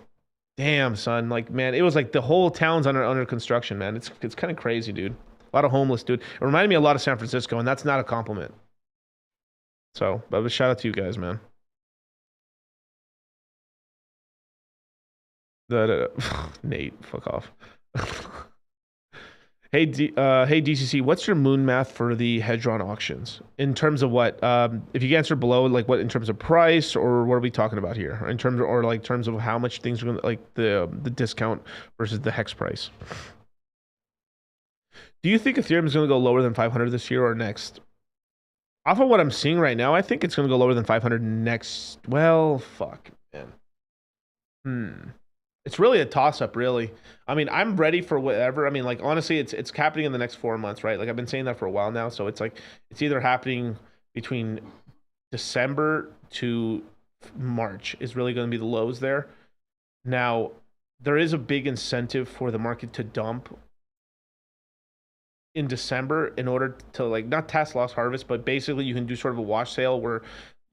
Damn, son. Like, man, it was like the whole town's under construction, man. It's kind of crazy, dude. A lot of homeless, dude. It reminded me a lot of San Francisco, and that's not a compliment. So, but shout out to you guys, man. Nate, fuck off. Hey, hey DCC, what's your moon math for the Hedron auctions? In terms of what? If you can answer below, like what in terms of price, or what are we talking about here? In terms of, or like terms of how much things are gonna, like the discount versus the hex price. Do you think Ethereum is gonna go lower than 500 this year or next? Off of what I'm seeing right now, I think it's gonna go lower than 500 next. Well, fuck, man. It's really a toss-up, really. I mean, I'm ready for whatever. I mean, like, honestly, it's happening in the next 4 months, right? Like, I've been saying that for a while now. So it's like, it's either happening between December to March is really going to be the lows there. Now, there is a big incentive for the market to dump in December in order to, like, not tax loss harvest, but basically you can do sort of a wash sale where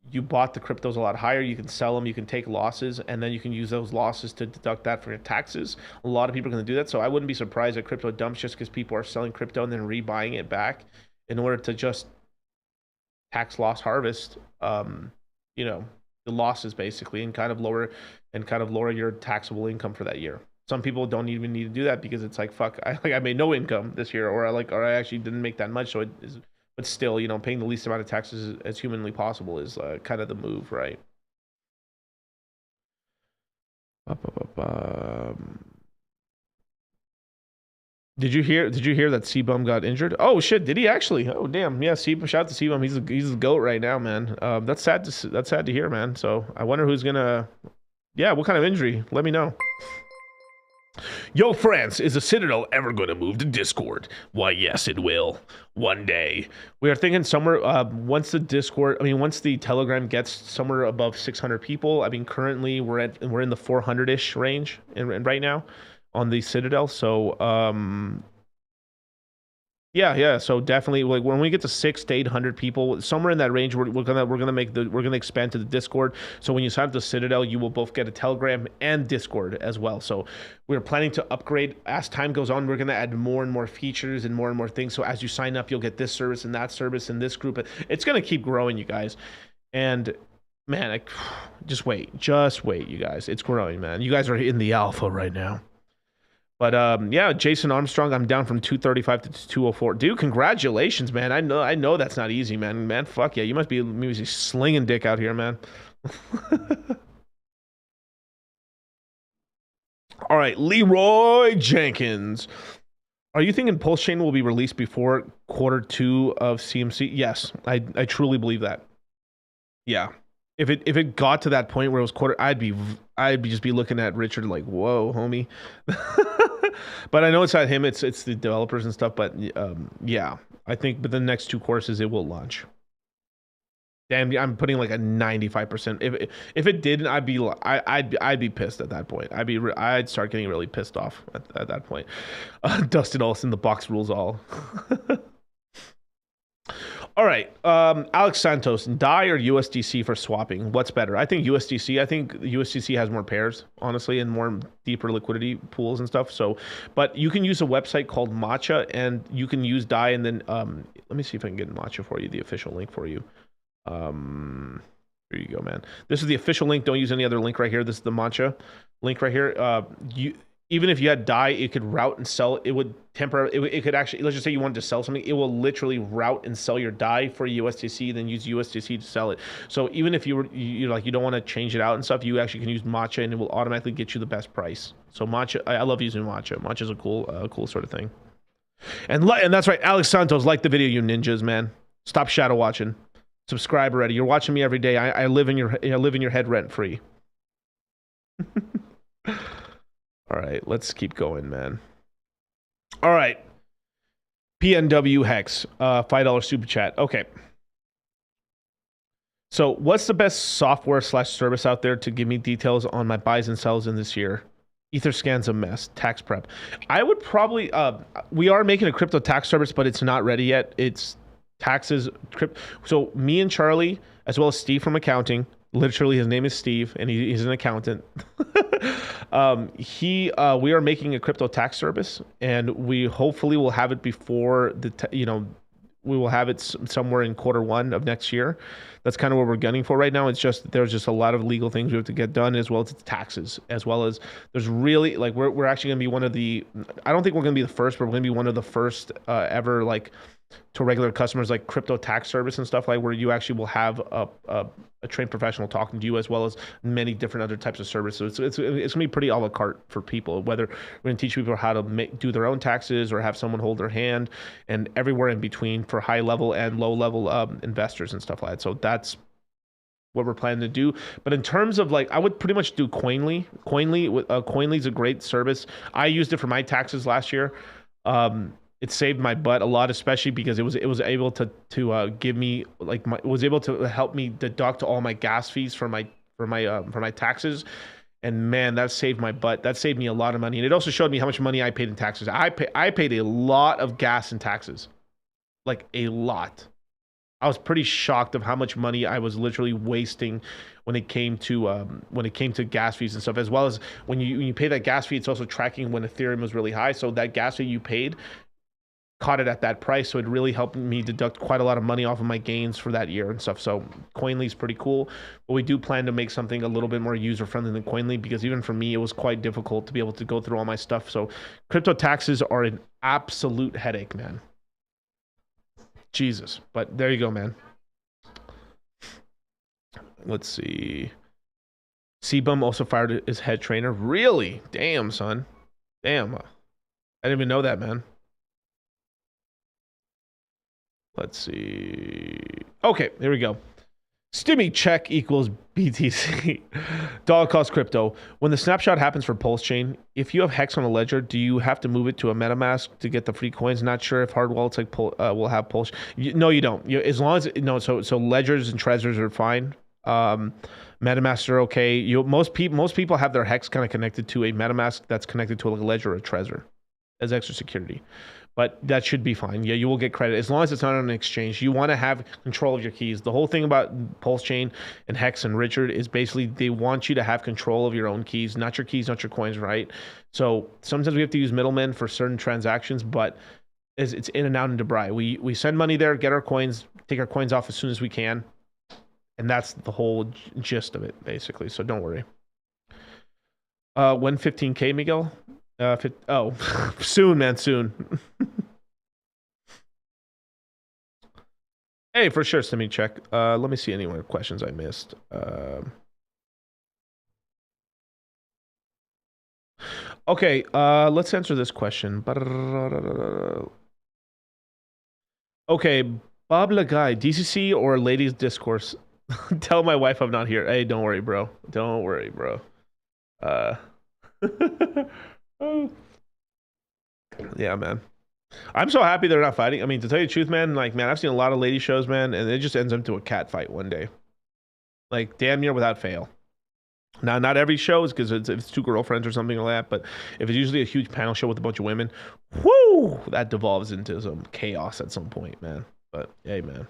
you bought the cryptos a lot higher, you can sell them, you can take losses, and then you can use those losses to deduct that for your taxes. A lot of people are going to do that, so I wouldn't be surprised that crypto dumps just because people are selling crypto and then rebuying it back in order to just tax loss harvest, you know, the losses basically, and kind of lower your taxable income for that year. Some people don't even need to do that because it's like, fuck, I made no income this year, or I actually didn't make that much, so it is. But still, you know, paying the least amount of taxes as humanly possible is kind of the move, right? Did you hear that C-Bum got injured? Oh shit, did he actually? Oh damn, yeah. Shout out to C-Bum. He's a goat right now, man. That's sad to hear, man. So I wonder who's gonna. Yeah, what kind of injury? Let me know. Yo, France, is the Citadel ever going to move to Discord? Why, yes, it will. One day. We are thinking somewhere, once the Telegram gets somewhere above 600 people, I mean, currently we're in the 400-ish range right now on the Citadel. So, yeah. So definitely, like when we get to 600 to 800 people, somewhere in that range, we're gonna expand to the Discord. So when you sign up to Citadel, you will both get a Telegram and Discord as well. So we're planning to upgrade as time goes on. We're gonna add more and more features and more things. So as you sign up, you'll get this service and that service and this group. It's gonna keep growing, you guys. And man, just wait, you guys. It's growing, man. You guys are in the alpha right now. But yeah, Jason Armstrong, I'm down from 235 to 204. Dude, congratulations, man. I know that's not easy, man. Man, fuck yeah. You must be slinging dick out here, man. All right, Leroy Jenkins. Are you thinking Pulse Chain will be released before Q2 of CMC? Yes, I truly believe that. Yeah. If it got to that point where it was quarter, I'd be just be looking at Richard like, whoa, homie. But I know it's not him, it's the developers and stuff. But yeah, I think but the next 2 courses it will launch. Damn, I'm putting like a 95%. If it didn't, I'd be pissed at that point. I'd start getting really pissed off at that point. Dustin Olson, the box rules all. All right, Alex Santos, DAI or USDC for swapping? What's better? I think USDC. I think USDC has more pairs, honestly, and more deeper liquidity pools and stuff. So, but you can use a website called Matcha, and you can use DAI, and then let me see if I can get Matcha for you, the official link for you. Here you go, man. This is the official link. Don't use any other link right here. This is the Matcha link right here. Even if you had DAI, it could route and sell. It would temporarily. It could actually. Let's just say you wanted to sell something. It will literally route and sell your DAI for USDC, then use USDC to sell it. So even if you don't want to change it out and stuff, you actually can use Matcha, and it will automatically get you the best price. So Matcha, I love using Matcha. Matcha is a cool sort of thing. And that's right, Alex Santos. Like the video, you ninjas, man. Stop shadow watching. Subscribe already. You're watching me every day. I live in your head rent free. All right, let's keep going, man. All right. PNW Hex, $5 super chat. Okay. So what's the best software / service out there to give me details on my buys and sells in this year? Etherscan's a mess. Tax prep. I would probably, we are making a crypto tax service, but it's not ready yet. It's taxes. So me and Charlie, as well as Steve from accounting, literally his name is Steve and he's an accountant. We are making a crypto tax service, and we hopefully will have it before we will have it somewhere in Q1 of next year. That's kind of what we're gunning for right now. It's just there's just a lot of legal things we have to get done, as well as taxes, as well as there's really like we're actually going to be one of the, I don't think we're going to be the first, but we're going to be one of the first ever, like, to regular customers, like crypto tax service and stuff, like where you actually will have a trained professional talking to you, as well as many different other types of services. It's going to be pretty a la carte for people, whether we're going to teach people how to do their own taxes or have someone hold their hand, and everywhere in between for high level and low level investors and stuff like that. So that's what we're planning to do. But in terms of, like, I would pretty much do Coinly. Coinly's a great service. I used it for my taxes last year. It saved my butt a lot, especially because it was able to give me, like, it was able to help me deduct all my gas fees for my taxes, and man, that saved my butt. That saved me a lot of money, and it also showed me how much money I paid in taxes. I paid a lot of gas in taxes, like a lot. I was pretty shocked of how much money I was literally wasting when it came to gas fees and stuff, as well as when you pay that gas fee, it's also tracking when Ethereum was really high. So that gas fee you paid caught it at that price, so it really helped me deduct quite a lot of money off of my gains for that year and stuff. So Coinly is pretty cool, but we do plan to make something a little bit more user-friendly than Coinly, because even for me, it was quite difficult to be able to go through all my stuff. So crypto taxes are an absolute headache, man. Jesus. But there you go, man. Let's see. Sebum also fired his head trainer. Really? Damn, son. Damn. I didn't even know that, man. Let's see. Okay, here we go. Stimmy check equals BTC. Dollar cost crypto. When the snapshot happens for Pulse Chain, if you have Hex on a ledger, do you have to move it to a MetaMask to get the free coins? Not sure if hard wallets like will have Pulse. No, you don't. As long as so ledgers and Trezors are fine. MetaMask are okay. Most people have their Hex kind of connected to a MetaMask that's connected to a ledger or a Trezor as extra security. But that should be fine. Yeah, you will get credit as long as it's not on an exchange. You want to have control of your keys. The whole thing about Pulse Chain and Hex and Richard is basically they want you to have control of your own keys, not your coins, right? So sometimes we have to use middlemen for certain transactions, but it's in and out in Debray. We send money there, get our coins, take our coins off as soon as we can, and that's the whole gist of it, basically. So don't worry. When 15K, Miguel? Soon, man, soon. Hey, for sure, send me check. Let me see any more questions I missed. Okay, let's answer this question. Okay, Bob Lagai, DCC or ladies discourse? Tell my wife I'm not here. Hey, don't worry, bro. Don't worry, bro. Yeah, man. I'm so happy they're not fighting. I mean, to tell you the truth, man, like, man, I've seen a lot of lady shows, man, and it just ends up to a cat fight one day. Like, damn near without fail. Now, not every show is because it's two girlfriends or something like that, but if it's usually a huge panel show with a bunch of women, whoo, that devolves into some chaos at some point, man. But, hey, man.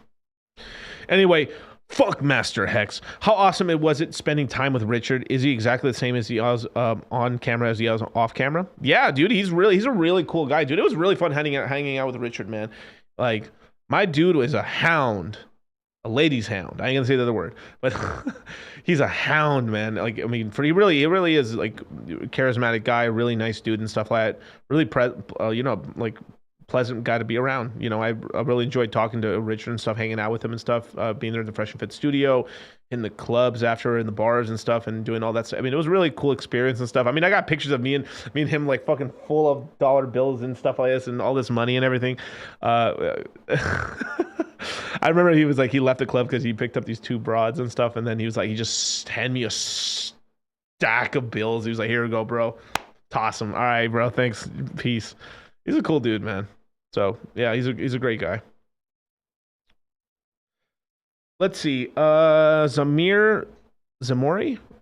Anyway, fuck Master Hex. How awesome it was spending time with Richard? Is he exactly the same as he was on camera as he was off camera? Yeah, dude, he's a really cool guy, dude. It was really fun hanging out with Richard, man. Like, my dude was a hound. A lady's hound. I ain't gonna say the other word, but he's a hound, man. Like, I mean, he really is like charismatic guy, really nice dude and stuff like that. Really, like pleasant guy to be around. You know, I really enjoyed talking to Richard and stuff, hanging out with him and stuff, being there in the Fresh and Fit studio, in the clubs after, in the bars and stuff, and doing all that stuff. I mean, it was a really cool experience and stuff. I mean, I got pictures of me and him like fucking full of dollar bills and stuff like this and all this money and everything. I remember he was like, he left the club because he picked up these 2 broads and stuff, and then he was like, he just handed me a stack of bills. He was like, here we go, bro. Toss them. All right, bro. Thanks. Peace. He's a cool dude, man. So yeah, he's a great guy. Let's see. Zamori,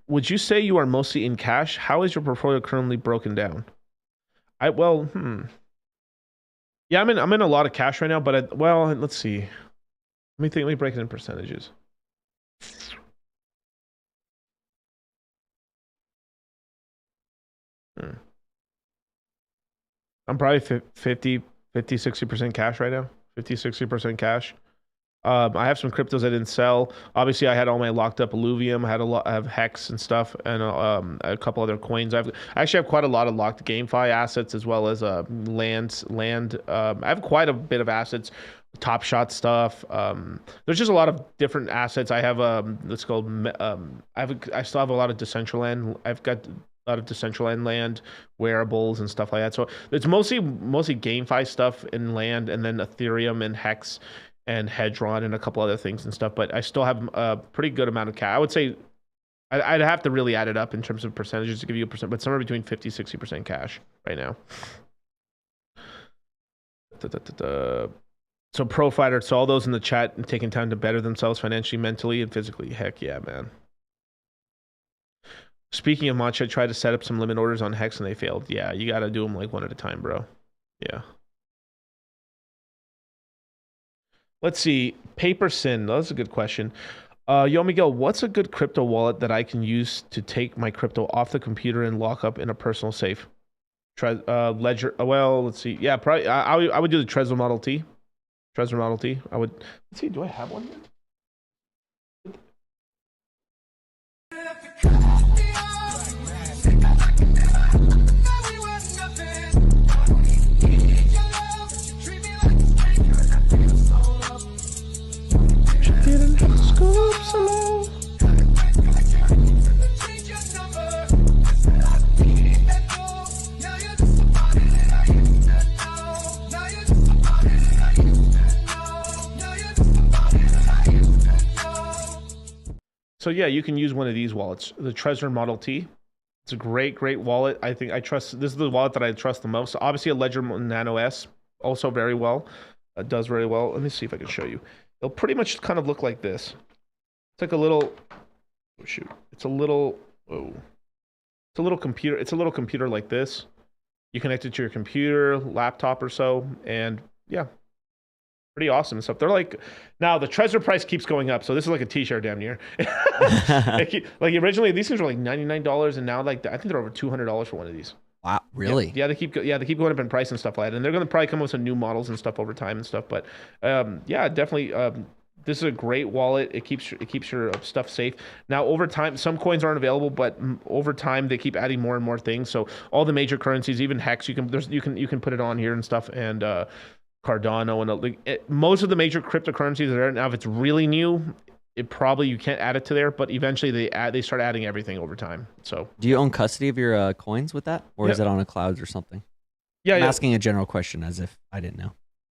would you say you are mostly in cash? How is your portfolio currently broken down? Yeah, I'm in a lot of cash right now, but let's see. Let me break it in percentages. I'm probably 50, 60% cash right now. 50, 60% cash. I have some cryptos I didn't sell. Obviously, I had all my locked up Illuvium. I have Hex and stuff, and a couple other coins. I actually have quite a lot of locked GameFi assets as well as land. I have quite a bit of assets, Top Shot stuff. There's just a lot of different assets. I have let's go. I still have a lot of Decentraland. I've got a lot of Decentraland land, wearables and stuff like that. So it's mostly GameFi stuff in land, and then Ethereum and Hex and Hedron and a couple other things and stuff. But I still have a pretty good amount of cash. I would say I'd have to really add it up in terms of percentages to give you a percent, but somewhere between 50, 60% cash right now. So Pro Fighter, so all those in the chat and taking time to better themselves financially, mentally, and physically. Heck yeah, man. Speaking of much, I tried to set up some limit orders on Hex and they failed. Yeah, you got to do them like one at a time, bro. Yeah. Let's see. Paper Sin. That's a good question. Yo, Miguel, what's a good crypto wallet that I can use to take my crypto off the computer and lock up in a personal safe? Try Ledger. Well, let's see. Yeah, probably. I would do the Trezor Model T. Trezor Model T. I would. Let's see. Do I have one here? So yeah, you can use one of these wallets, the Trezor Model T. It's a great wallet. I think I trust. This is the wallet that I trust the most. Obviously, a Ledger Nano S also very well. Does very well. Let me see if I can show you. It'll pretty much kind of look like this. It's like a little. Oh shoot! It's a little. Oh. It's a little computer. It's a little computer like this. You connect it to your computer, laptop, or so, and yeah. Pretty awesome stuff. They're like, now the Trezor price keeps going up, so this is like a t-shirt damn near. Like originally these things were like $99, and now like I think they're over $200 for one of these. Wow, really? Yeah, they keep going up in price and stuff like that, and they're gonna probably come with some new models and stuff over time and stuff. But yeah, definitely. This is a great wallet. It keeps your stuff safe. Now over time, some coins aren't available, but over time they keep adding more and more things. So all the major currencies, even Hex, you can put it on here and stuff, and Cardano and most of the major cryptocurrencies are there now. If it's really new, you can't add it to there, but eventually they start adding everything over time. So do you own custody of your coins with that, or is it on a cloud or something? I'm asking a general question as if I didn't know.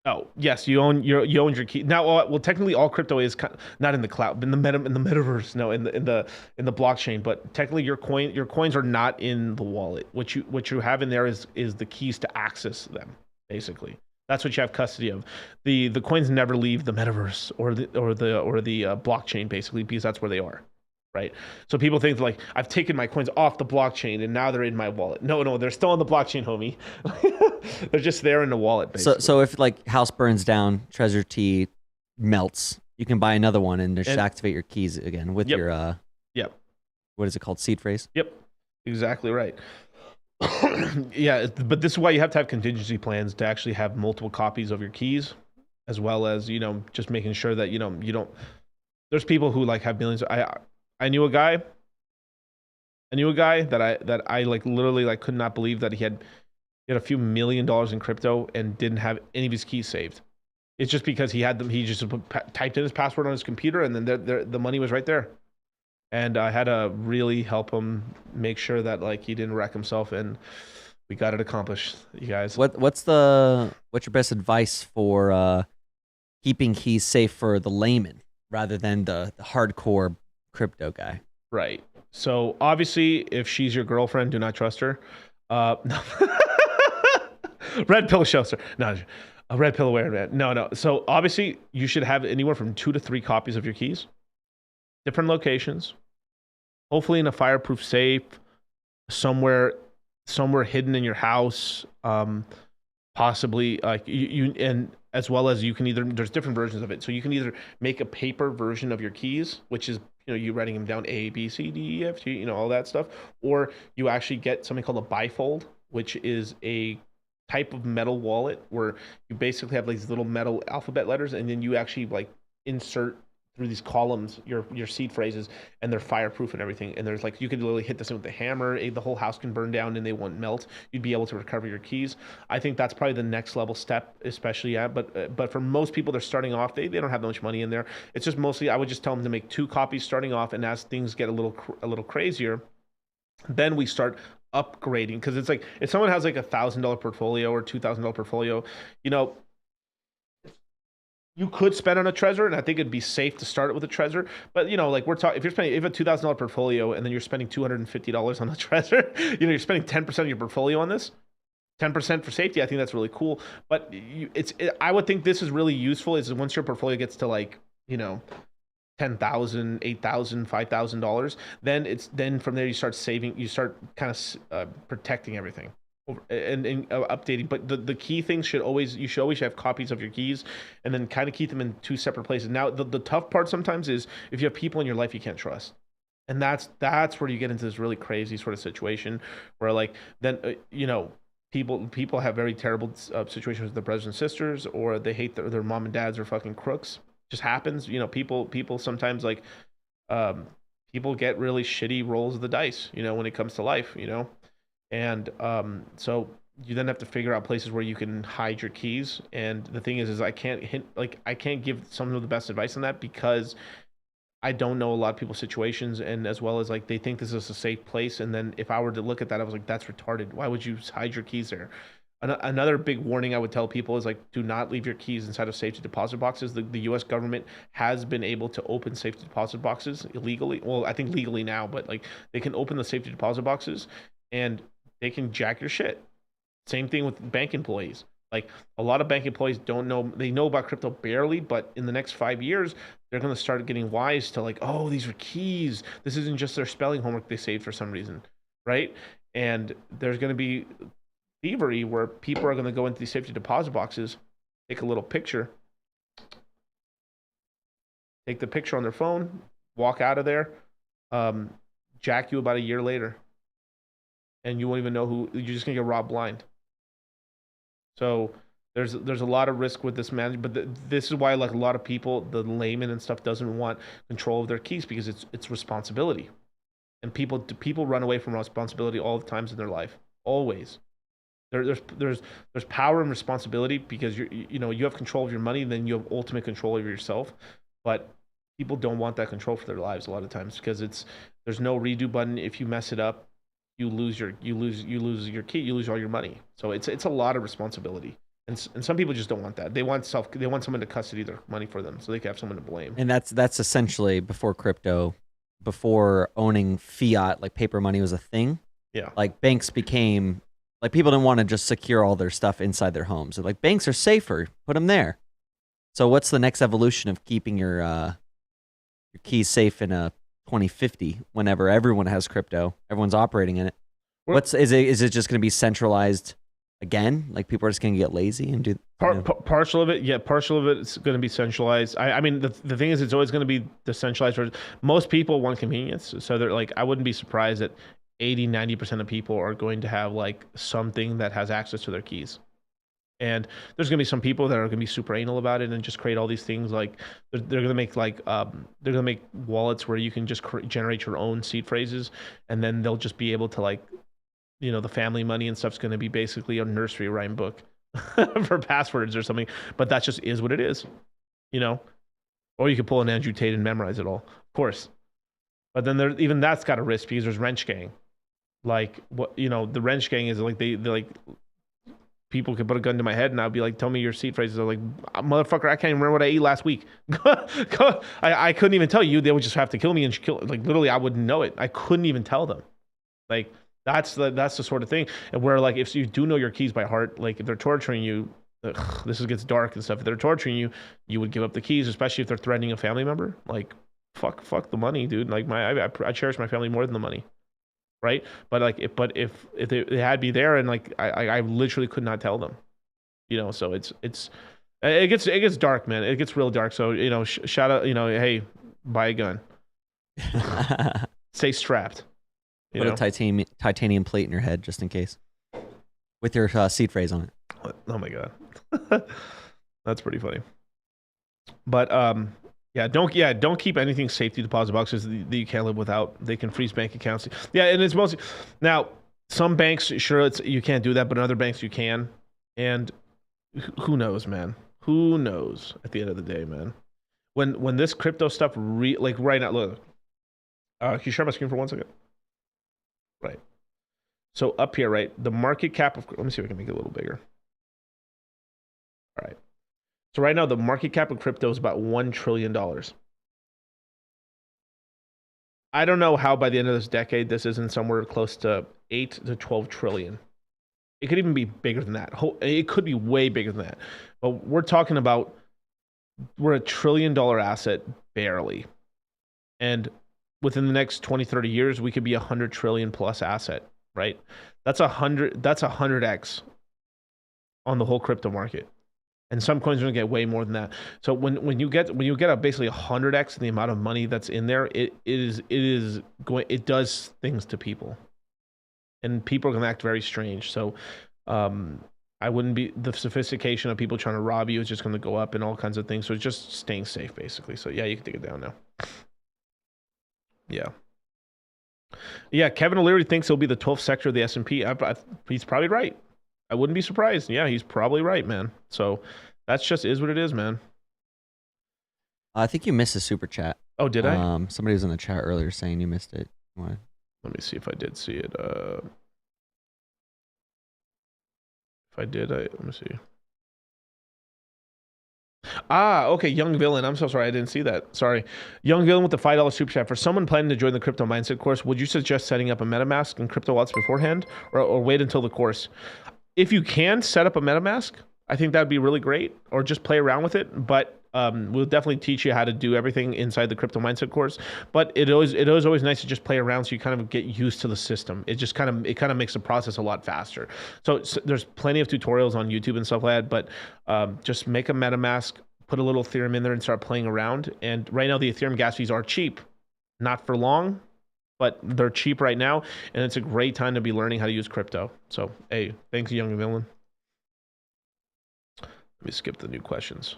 Oh yes, you own your key now. Well, technically, all crypto is not in the cloud, in the metaverse, no, in the blockchain. But technically, your coins are not in the wallet. What you have in there is the keys to access them, basically. That's what you have custody of. The coins never leave the metaverse or the blockchain, basically, because that's where they are, right? So people think like I've taken my coins off the blockchain and now they're in my wallet. No, they're still on the blockchain, homie. They're just there in the wallet, basically. So if like house burns down, Trezor T melts, You can buy another one and just activate your keys again with Yep. your Yep. what is it called? Seed phrase? Yep. Exactly right. Yeah, but this is why you have to have contingency plans to actually have multiple copies of your keys, as well as, you know, just making sure that, you know, you don't. There's people who like have millions. I knew a guy. That I like literally like could not believe that he had a few $1 million in crypto and didn't have any of his keys saved. It's just because he had them. He just typed in his password on his computer, and then the money was right there. And I had to really help him make sure that like he didn't wreck himself, and we got it accomplished, you guys. What's your best advice for keeping keys safe for the layman rather than the hardcore crypto guy? Right. So obviously, if she's your girlfriend, do not trust her. No. Red pill show, sir. No, a red pill wearing man. No. So obviously, you should have anywhere from 2 to 3 copies of your keys, different locations, hopefully in a fireproof safe, somewhere hidden in your house, possibly like you and as well as you can either, there's different versions of it. So you can either make a paper version of your keys, which is, you know, you writing them down A, B, C, D, E, F, G, you know, all that stuff, or you actually get something called a bifold, which is a type of metal wallet where you basically have like these little metal alphabet letters, and then you actually like insert through these columns your seed phrases, and they're fireproof and everything. And there's like, you could literally hit this with a hammer, the whole house can burn down and they won't melt. You'd be able to recover your keys. I think that's probably the next level step, especially but for most people, they're starting off, they don't have that much money in there. It's just mostly, I would just tell them to make 2 copies starting off, and as things get a little crazier, then we start upgrading. Because it's like, if someone has like $1,000 portfolio or $2,000 portfolio, you know, you could spend on a Trezor, and I think it'd be safe to start it with a Trezor. But, you know, like we're talking, if you have a $2,000 portfolio and then you're spending $250 on a Trezor, you know, you're spending 10% of your portfolio on this, 10% for safety. I think that's really cool. But I would think this is really useful is once your portfolio gets to like, you know, $10,000, $8,000, $5,000, then from there you start saving, you start kind of protecting everything and updating. But the key things you should always have copies of your keys, and then kind of keep them in 2 separate places. Now the tough part sometimes is if you have people in your life you can't trust, and that's where you get into this really crazy sort of situation where like then you know, people have very terrible situations with their brothers and sisters, or they hate their mom and dads are fucking crooks. Just happens, you know. People sometimes like people get really shitty rolls of the dice, you know, when it comes to life, you know. And so you then have to figure out places where you can hide your keys. And the thing is I can't give some of the best advice on that, because I don't know a lot of people's situations, and as well as like they think this is a safe place, and then if I were to look at that, I was like, that's retarded. Why would you hide your keys there? Another big warning I would tell people is like, do not leave your keys inside of safety deposit boxes. The U.S. government has been able to open safety deposit boxes illegally. Well, I think legally now, but like they can open the safety deposit boxes and they can jack your shit. Same thing with bank employees. Like a lot of bank employees don't know, they know about crypto barely, but in the next 5 years, they're going to start getting wise to like, oh, these are keys. This isn't just their spelling homework they saved for some reason, right? And there's going to be thievery where people are going to go into these safety deposit boxes, take a little picture, take the picture on their phone, walk out of there, jack you about a year later, and you won't even know who. You're just going to get robbed blind. So there's a lot of risk with this management, but this is why like a lot of people, the layman and stuff, doesn't want control of their keys, because it's responsibility, and people run away from responsibility all the times in their life, always. There's power and responsibility, because you have control of your money, and then you have ultimate control over yourself. But people don't want that control for their lives a lot of times, because there's no redo button. If you mess it up, you lose your key, you lose all your money. So it's a lot of responsibility, and some people just don't want that. They want someone to custody their money for them, so they can have someone to blame. And that's essentially before crypto, before owning fiat, like paper money was a thing. Yeah, like banks became. Like, people didn't want to just secure all their stuff inside their homes. They're like, banks are safer. Put them there. So what's the next evolution of keeping your keys safe in a 2050 whenever everyone has crypto, everyone's operating in it? Is it just going to be centralized again? Like, people are just going to get lazy and do Partial of it, yeah, partial of it is going to be centralized. I mean, the thing is, it's always going to be decentralized. Most people want convenience, so they're like, I wouldn't be surprised that 80-90% of people are going to have like something that has access to their keys. And there's going to be some people that are going to be super anal about it and just create all these things. Like they're going to make like they're going to make wallets where you can just generate your own seed phrases, and then they'll just be able to like, you know, the family money and stuff's going to be basically a nursery rhyme book for passwords or something. But that just is what it is, you know. Or you could pull an Andrew Tate and memorize it all, of course. But then there, even that's got a risk because there's wrench gang. Like what, you know, the wrench gang is like they like. People could put a gun to my head and I'd be like, tell me your seed phrases. I'm like, motherfucker, I can't even remember what I ate last week. I couldn't even tell you. They would just have to kill me and kill. Like literally, I wouldn't know it. I couldn't even tell them. Like that's the sort of thing. And where like if you do know your keys by heart, like if they're torturing you, gets dark and stuff. If they're torturing you, you would give up the keys, especially if they're threatening a family member. Like fuck the money, dude. Like I cherish my family more than the money. Right, but like, if they had me there and like I literally could not tell them, you know. So it gets dark, man. It gets real dark. So you know, shout out, you know, hey, buy a gun, stay strapped. Put a titanium plate in your head just in case, with your seed phrase on it. Oh my god, that's pretty funny. But don't keep anything safety deposit boxes that you can't live without. They can freeze bank accounts. Yeah, and it's mostly now some banks, sure, you can't do that, but in other banks you can. And who knows, man? Who knows? At the end of the day, man, when this crypto stuff like right now, look, can you share my screen for 1 second? Right. So up here, right, the market cap of, let me see if I can make it a little bigger. All right. So right now, the market cap of crypto is about $1 trillion. I don't know how by the end of this decade, this isn't somewhere close to 8 to 12 trillion. It could even be bigger than that. It could be way bigger than that. But we're talking about, we're a $1 trillion asset, barely. And within the next 20, 30 years, we could be 100 trillion plus asset, right? That's 100x on the whole crypto market. And some coins are going to get way more than that. So when you get a basically 100x in the amount of money that's in there, it does things to people, and people are going to act very strange. So I wouldn't be, the sophistication of people trying to rob you is just going to go up and all kinds of things. So it's just staying safe basically. So yeah, you can take it down now. Yeah. Kevin O'Leary thinks he'll be the 12th sector of the S&P. He's probably right. I wouldn't be surprised. Yeah, he's probably right, man. So that's just is what it is, man. I think you missed a super chat. Oh, did I? Somebody was in the chat earlier saying you missed it. What? Let me see if I did see it. If I did, let me see. Okay, Young Villain. I'm so sorry, I didn't see that. Sorry. Young Villain with the $5 super chat. For someone planning to join the crypto mindset course, would you suggest setting up a MetaMask and crypto wallets beforehand, or wait until the course? If you can set up a MetaMask, I think that'd be really great, or just play around with it. But we'll definitely teach you how to do everything inside the crypto mindset course. But it is always nice to just play around so you kind of get used to the system. It just kind of makes the process a lot faster. So there's plenty of tutorials on YouTube and stuff like that. But just make a MetaMask, put a little Ethereum in there, and start playing around. And right now the Ethereum gas fees are cheap, not for long, but they're cheap right now, and it's a great time to be learning how to use crypto. So, hey, thanks, Young Villain. Let me skip the new questions.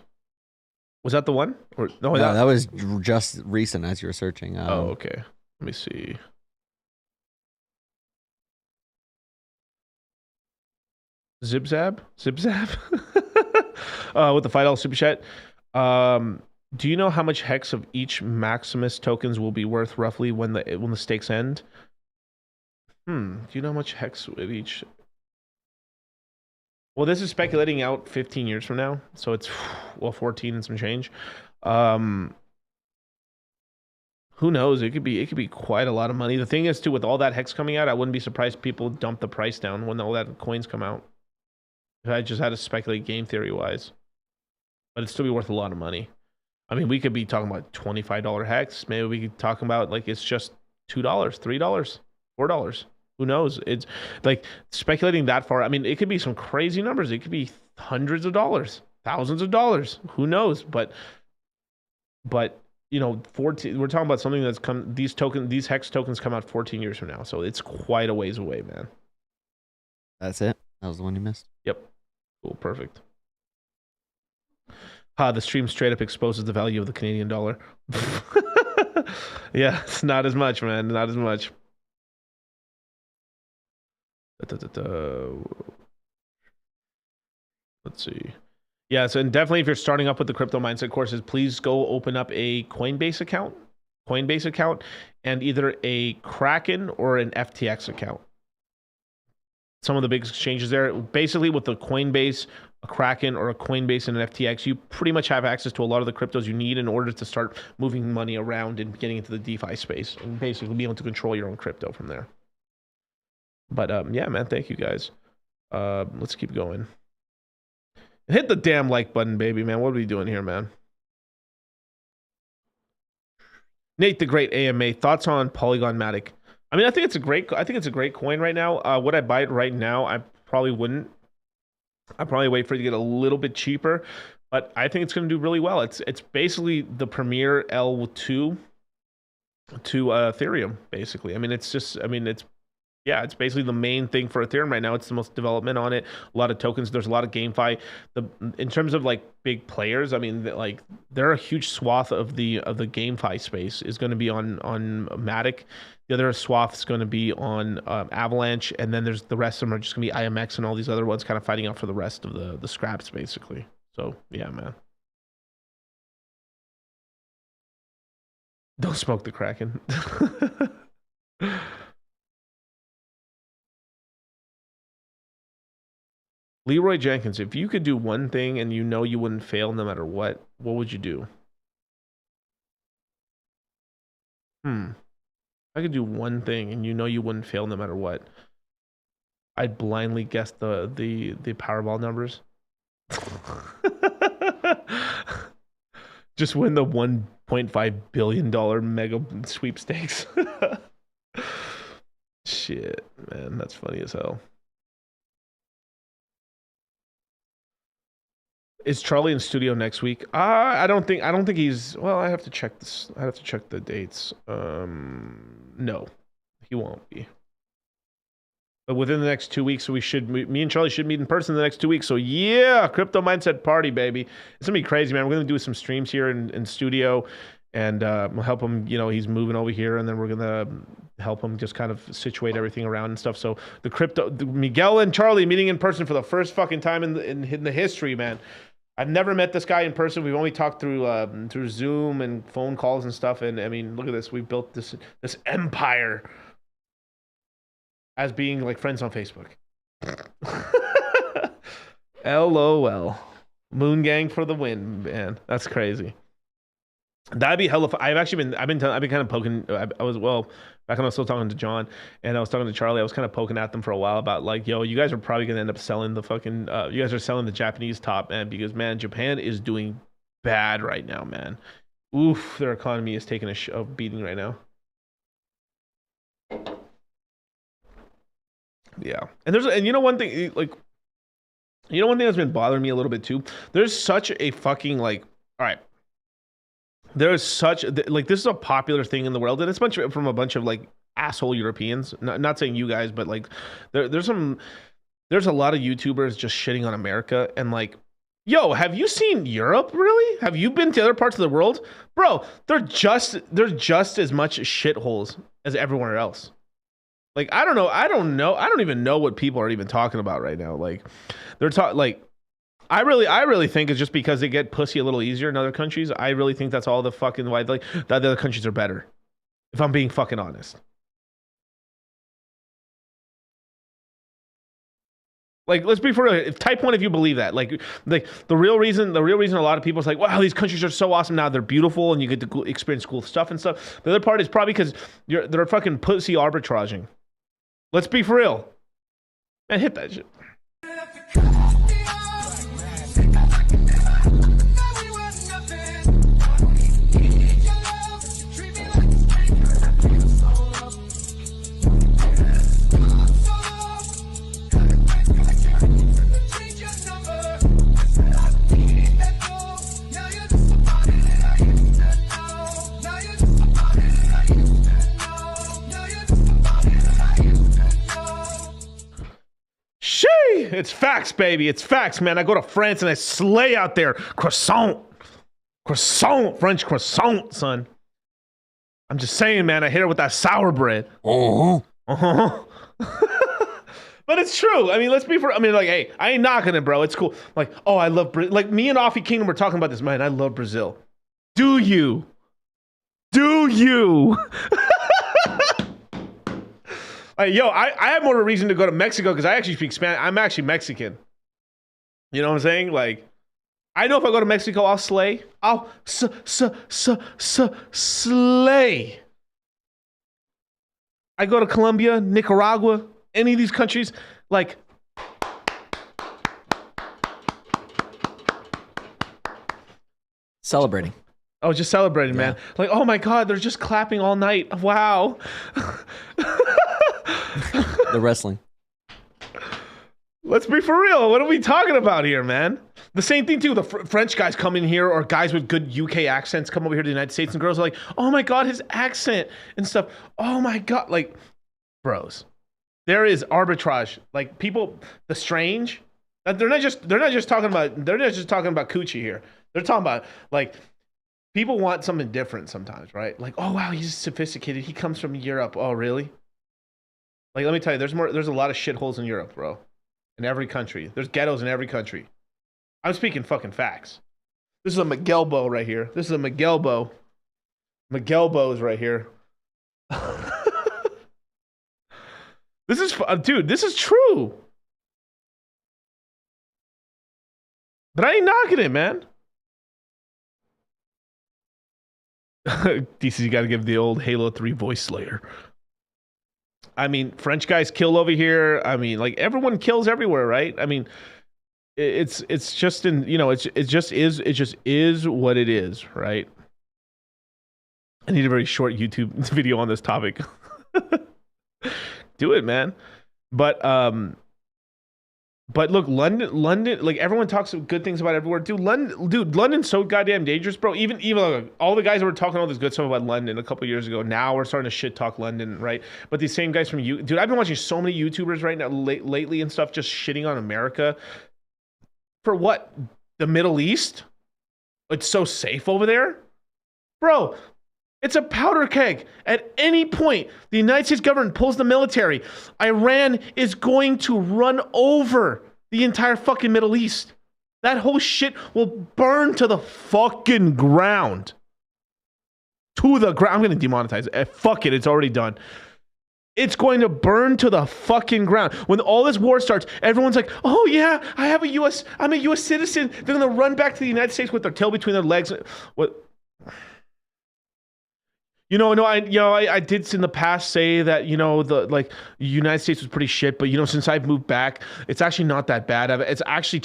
Was that the one? Or no, that was just recent as you were searching. Okay. Let me see. Zibzab with the $5 super chat. Do you know how much hex of each Maximus tokens will be worth roughly when the stakes end? Do you know how much hex of each? Well, this is speculating out 15 years from now, so it's 14 and some change. Who knows? It could be quite a lot of money. The thing is, too, with all that hex coming out, I wouldn't be surprised if people dump the price down when all that coins come out. If I just had to speculate game theory wise, but it'd still be worth a lot of money. I mean, we could be talking about $25 hex. Maybe we could talk about like it's just $2, $3, $4. Who knows? It's like speculating that far. I mean, it could be some crazy numbers. It could be hundreds of dollars, thousands of dollars. Who knows? But 14. We're talking about something that's come. These hex tokens come out 14 years from now, so it's quite a ways away, man. That's it. That was the one you missed. Yep. Cool. Perfect. The stream straight up exposes the value of the Canadian dollar. Yeah, it's not as much, man. Not as much. Let's see. Yeah, so and definitely if you're starting up with the crypto mindset courses, please go open up a Coinbase account, and either a Kraken or an FTX account. Some of the big exchanges there, basically with the Coinbase, a Kraken, or a Coinbase and an FTX, you pretty much have access to a lot of the cryptos you need in order to start moving money around and getting into the DeFi space and basically be able to control your own crypto from there. But yeah, man, thank you guys. Let's keep going. Hit the damn like button, baby, man. What are we doing here, man? Nate the Great AMA, thoughts on Polygon Matic? I mean, I think it's a great coin right now. Would I buy it right now? I probably wouldn't. I'd probably wait for it to get a little bit cheaper, but I think it's going to do really well. It's basically the premier L2 to Ethereum, basically. I mean, it's basically the main thing for Ethereum right now. It's the most development on it. A lot of tokens. There's a lot of GameFi. In terms of like big players, I mean, like they're a huge swath of the GameFi space is going to be on Matic. The other swath is going to be on Avalanche, and then there's the rest of them are just going to be IMX and all these other ones kind of fighting out for the rest of the scraps, basically. So yeah, man. Don't smoke the Kraken. Leroy Jenkins, if you could do one thing and you know you wouldn't fail no matter what would you do? I could do one thing and you know you wouldn't fail no matter what. I'd blindly guess the Powerball numbers. Just win the $1.5 billion mega sweepstakes. Shit, man, that's funny as hell. Is Charlie in studio next week? I don't think he's. Well, I have to check this. I have to check the dates. No, he won't be. But within the next 2 weeks, me and Charlie should meet in person the next 2 weeks. So yeah, crypto mindset party, baby. It's gonna be crazy, man. We're gonna do some streams here in studio, and we'll help him. You know, he's moving over here, and then we're gonna help him just kind of situate everything around and stuff. So Miguel and Charlie meeting in person for the first fucking time in the history, man. I've never met this guy in person. We've only talked through Zoom and phone calls and stuff. And I mean, look at this. We built this empire as being like friends on Facebook. LOL. Moon Gang for the win, man. That's crazy. That'd be hella fun. I've been kind of poking. I was back when I was still talking to John and I was talking to Charlie. I was kind of poking at them for a while about like, yo, you guys are probably gonna end up selling the fucking. You guys are selling the Japanese top, man, because man, Japan is doing bad right now, man. Oof, their economy is taking a beating right now. Yeah, and you know one thing, like, you know one thing that's been bothering me a little bit too. There's such a fucking like, all right. There's such like this is a popular thing in the world, and it's from a bunch of like asshole Europeans. Not saying you guys, but like there's a lot of YouTubers just shitting on America and like, yo, have you seen Europe really? Have you been to other parts of the world, bro? They're just as much shitholes as everywhere else. Like I don't even know what people are even talking about right now. Like they're talking like. I really think it's just because they get pussy a little easier in other countries. I really think that's all the fucking why like the other countries are better. If I'm being fucking honest. Like, let's be for real. If type 1, if you believe that, like the real reason a lot of people is like, wow, these countries are so awesome now. They're beautiful and you get to experience cool stuff and stuff. The other part is probably because they're fucking pussy arbitraging. Let's be for real. Man, hit that shit. It's facts, baby. It's facts, man. I go to France and I slay out there. Croissant. French croissant, son. I'm just saying, man. I hit it with that sour bread. But it's true. I mean, like, hey, I ain't knocking it, bro. It's cool. Like, oh, I love Brazil. Like, me and Offie Kingdom were talking about this, man. I love Brazil. Do you? Like, yo, I have more reason to go to Mexico because I actually speak Spanish. I'm actually Mexican. You know what I'm saying? Like, I know if I go to Mexico, I'll slay. I'll slay. I go to Colombia, Nicaragua, any of these countries, like, Celebrating. I was just celebrating, man. Like, oh my God, they're just clapping all night. Wow. The wrestling. Let's be for real. What are we talking about here, man? The same thing too. The French guys come in here, or guys with good UK accents come over here to the United States, and girls are like, "Oh my God, his accent and stuff." Oh my God, like, bros, there is arbitrage. Like, people, the strange. They're not just talking about coochie here. They're talking about, like, people want something different sometimes, right? Like, oh wow, he's sophisticated. He comes from Europe. Oh really? Like, let me tell you, there's a lot of shitholes in Europe, bro. In every country. There's ghettos in every country. I'm speaking fucking facts. This is a Miguel Bow right here. This is a Miguel Bow. Miguel Bow's right here. This is, dude, this is true. But I ain't knocking it, man. DC got to give the old Halo 3 voice slayer. I mean, French guys kill over here. I mean, like, everyone kills everywhere, right? I mean, it's just in, you know, it just is what it is, right? I need a very short YouTube video on this topic. Do it, man. But look, London, like, everyone talks good things about everywhere. London's so goddamn dangerous, bro. Even like, all the guys that were talking all this good stuff about London a couple years ago, now we're starting to shit talk London, right? But these same guys from dude, I've been watching so many YouTubers right now lately and stuff, just shitting on America. For what? The Middle East? It's so safe over there? Bro, it's a powder keg. At any point, the United States government pulls the military, Iran is going to run over the entire fucking Middle East. That whole shit will burn to the fucking ground. To the ground. I'm going to demonetize it. Fuck it. It's already done. It's going to burn to the fucking ground. When all this war starts, everyone's like, oh yeah, I'm a US citizen. They're going to run back to the United States with their tail between their legs. What? I did in the past say that, the United States was pretty shit, but since I've moved back, it's actually not that bad. It's actually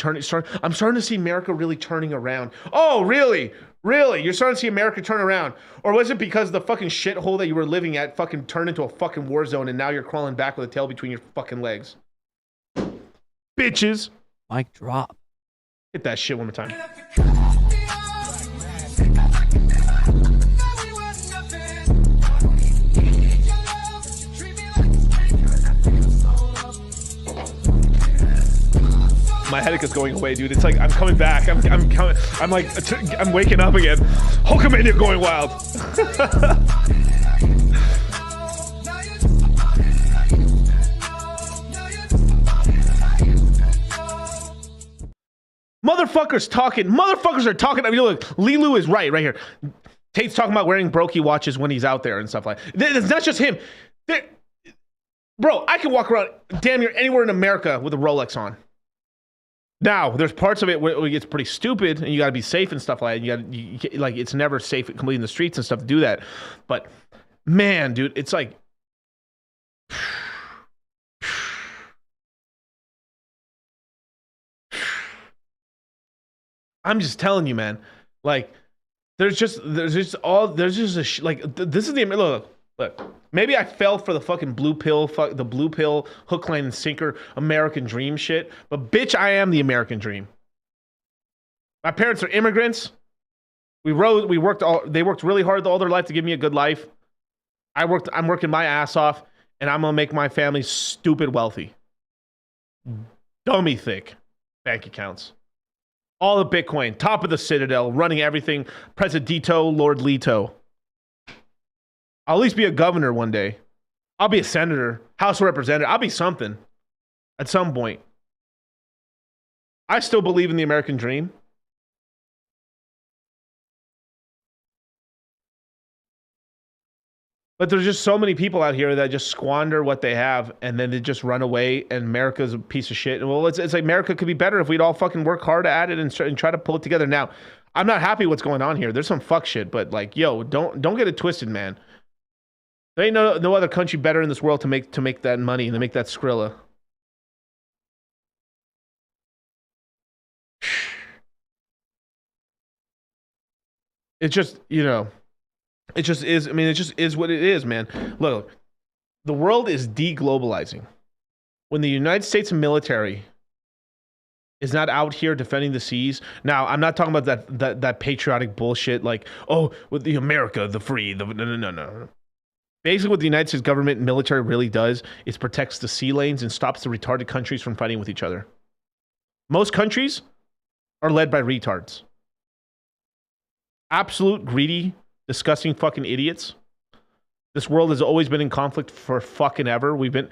I'm starting to see America really turning around. Oh, really? Really? You're starting to see America turn around? Or was it because the fucking shithole that you were living at fucking turned into a fucking war zone and now you're crawling back with a tail between your fucking legs? Bitches. Mic drop. Hit that shit one more time. My headache is going away, dude. It's like I'm coming back. I'm waking up again. Hulkamania going wild. Motherfuckers are talking. I mean, look, Lilu is right here. Tate's talking about wearing brokey watches when he's out there and stuff like that. It's not just him. Bro, I can walk around damn near anywhere in America with a Rolex on. Now, there's parts of it where it gets pretty stupid, and you got to be safe and stuff like that. It's never safe completely in the streets and stuff to do that. But man, dude, it's like, I'm just telling you, man. Like, this is the look. Maybe I fell for the fucking blue pill, hook, line, and sinker American dream shit. But bitch, I am the American dream. My parents are immigrants. They worked really hard all their life to give me a good life. I'm working my ass off, and I'm gonna make my family stupid wealthy. dummy thick bank accounts. All the Bitcoin, top of the citadel, running everything. Presidito, Lord Leto. I'll at least be a governor one day. I'll be a senator, House of Representative. I'll be something at some point. I still believe in the American dream. But there's just so many people out here that just squander what they have and then they just run away and America's a piece of shit. Well, it's like America could be better if we'd all fucking work hard at it and try to pull it together. Now, I'm not happy what's going on here. There's some fuck shit, but like, yo, don't get it twisted, man. There ain't no other country better in this world to make that money and to make that Skrilla. It just, it just is. I mean, it just is what it is, man. Look, the world is deglobalizing. When the United States military is not out here defending the seas. Now, I'm not talking about that patriotic bullshit like, oh, with the America, the free, no. Basically, what the United States government and military really does is protects the sea lanes and stops the retarded countries from fighting with each other. Most countries are led by retards. Absolute greedy, disgusting fucking idiots. This world has always been in conflict for fucking ever. We've been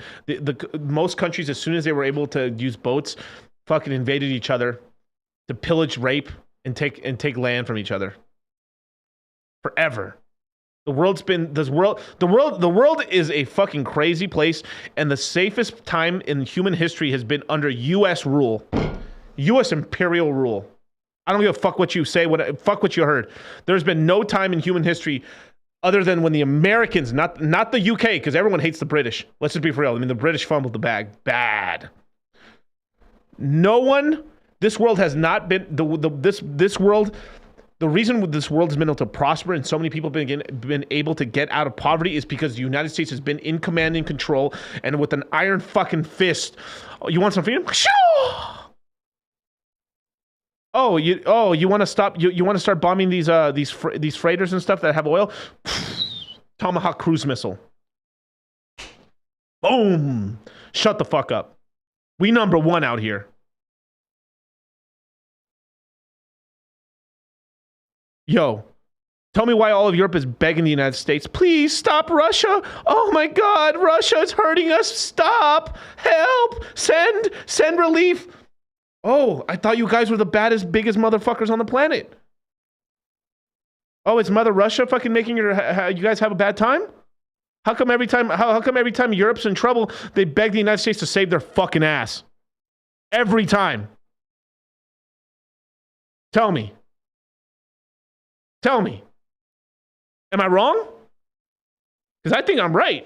most countries, as soon as they were able to use boats, fucking invaded each other to pillage, rape, and take land from each other. Forever. The world is a fucking crazy place, and the safest time in human history has been under U.S. rule, U.S. imperial rule. I don't give a fuck what you say, fuck what you heard. There's been no time in human history other than when the Americans, not the UK, because everyone hates the British. Let's just be for real. I mean, the British fumbled the bag bad. No one. This world has not been this world. The reason this world has been able to prosper and so many people have been able to get out of poverty is because the United States has been in command and control, and with an iron fucking fist. Oh, you want some freedom? Oh, you want to stop? You want to start bombing these freighters and stuff that have oil? Tomahawk cruise missile. Boom! Shut the fuck up. We number one out here. Yo, tell me why all of Europe is begging the United States, please stop Russia. Oh my God, Russia is hurting us. Stop, help, send relief. Oh, I thought you guys were the biggest motherfuckers on the planet. Oh, it's Mother Russia fucking making you guys have a bad time? How come every time Europe's in trouble, they beg the United States to save their fucking ass? Every time. Tell me. Am I wrong? Because I think I'm right.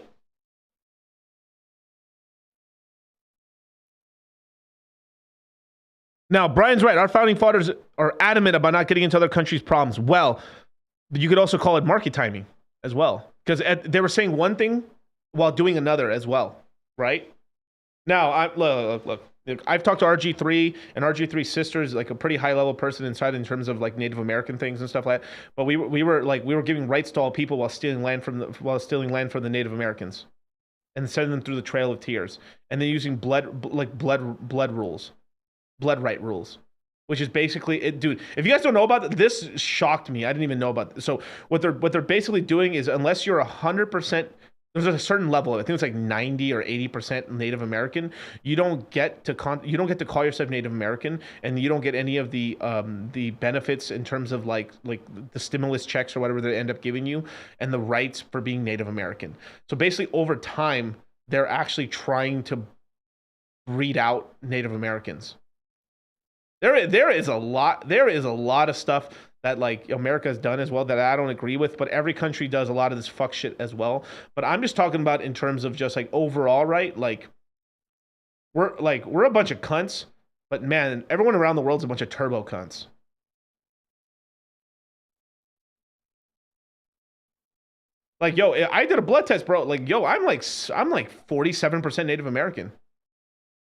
Now, Brian's right. Our founding fathers are adamant about not getting into other countries' problems. Well, but you could also call it market timing as well. Because they were saying one thing while doing another as well, right? Now, look. I've talked to RG3, and RG3's sister is like a pretty high-level person inside in terms of like Native American things and stuff like that. But we were giving rights to all people while stealing land from the Native Americans, and sending them through the Trail of Tears, and then using blood rules, blood right rules, which is basically it, dude. If you guys don't know about it, this shocked me. I didn't even know about this. So what they're basically doing is, unless you're 100%. There's a certain level of, I think it's like 90 or 80% Native American. You don't get to call yourself Native American, and you don't get any of the benefits in terms of like the stimulus checks or whatever they end up giving you, and the rights for being Native American. So basically, over time, they're actually trying to breed out Native Americans. There is a lot of stuff that like America has done as well that I don't agree with, but every country does a lot of this fuck shit as well. But I'm just talking about in terms of just like overall, right? Like we're a bunch of cunts, but man, everyone around the world's a bunch of turbo cunts. Like, yo, I did a blood test, bro. Like, yo, I'm like 47% Native American.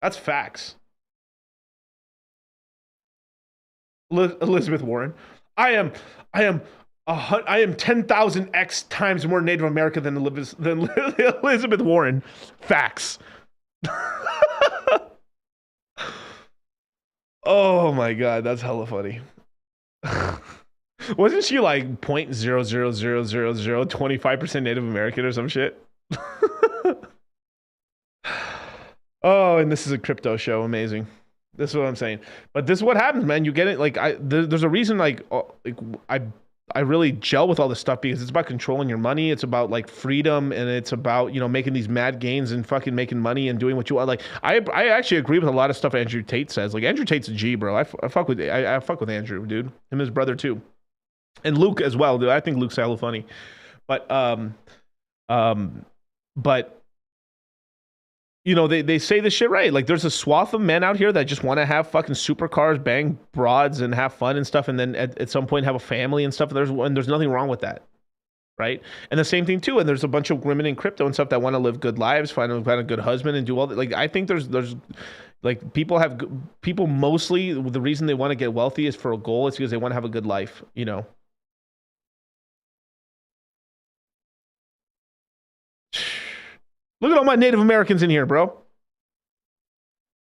That's facts. Elizabeth Warren. I am 10,000x times more Native American than Elizabeth Warren. Facts. Oh my god, that's hella funny. Wasn't she like 0.0000025% Native American or some shit? Oh, and this is a crypto show. Amazing. This is what I'm saying. But this is what happens, man. You get it. Like there's a reason. Like I really gel with all this stuff because it's about controlling your money. It's about like freedom, and it's about making these mad gains and fucking making money and doing what you want. Like I actually agree with a lot of stuff Andrew Tate says. Like Andrew Tate's a G, bro. I fuck with Andrew, dude. Him and his brother too, and Luke as well, dude. I think Luke's hella funny, but um, but they say this shit right. Like, there's a swath of men out here that just want to have fucking supercars, bang broads, and have fun and stuff, and then at some point have a family and stuff. And there's nothing wrong with that, right? And the same thing too. And there's a bunch of women in crypto and stuff that want to live good lives, find a good husband, and do all that. Like, I think there's like people mostly the reason they want to get wealthy is for a goal. It's because they want to have a good life, Look at all my Native Americans in here, bro.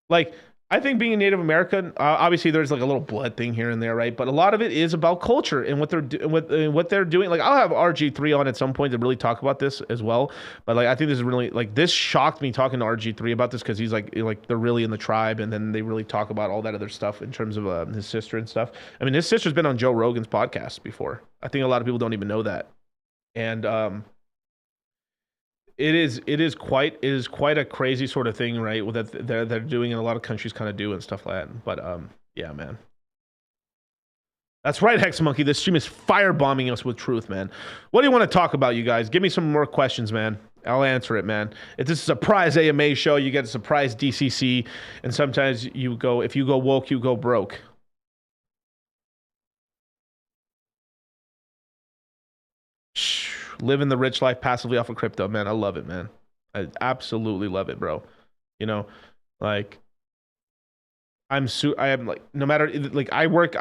Like, I think being a Native American, obviously there's like a little blood thing here and there, right? But a lot of it is about culture and what they're doing. Like, I'll have RG3 on at some point to really talk about this as well. But like, I think this is really like this shocked me talking to RG3 about this because he's like they're really in the tribe, and then they really talk about all that other stuff in terms of his sister and stuff. I mean, his sister's been on Joe Rogan's podcast before. I think a lot of people don't even know that, and it is quite a crazy sort of thing, right? That they're doing, and a lot of countries kind of do and stuff like that. But yeah, man. That's right, Hex Monkey. This stream is firebombing us with truth, man. What do you want to talk about, you guys? Give me some more questions, man. I'll answer it, man. If this is a surprise AMA show, you get a surprise DCC, and sometimes if you go woke, you go broke. Living the rich life passively off of crypto, man. I love it, man. I absolutely love it, bro. Like I am like, no matter, like I'm working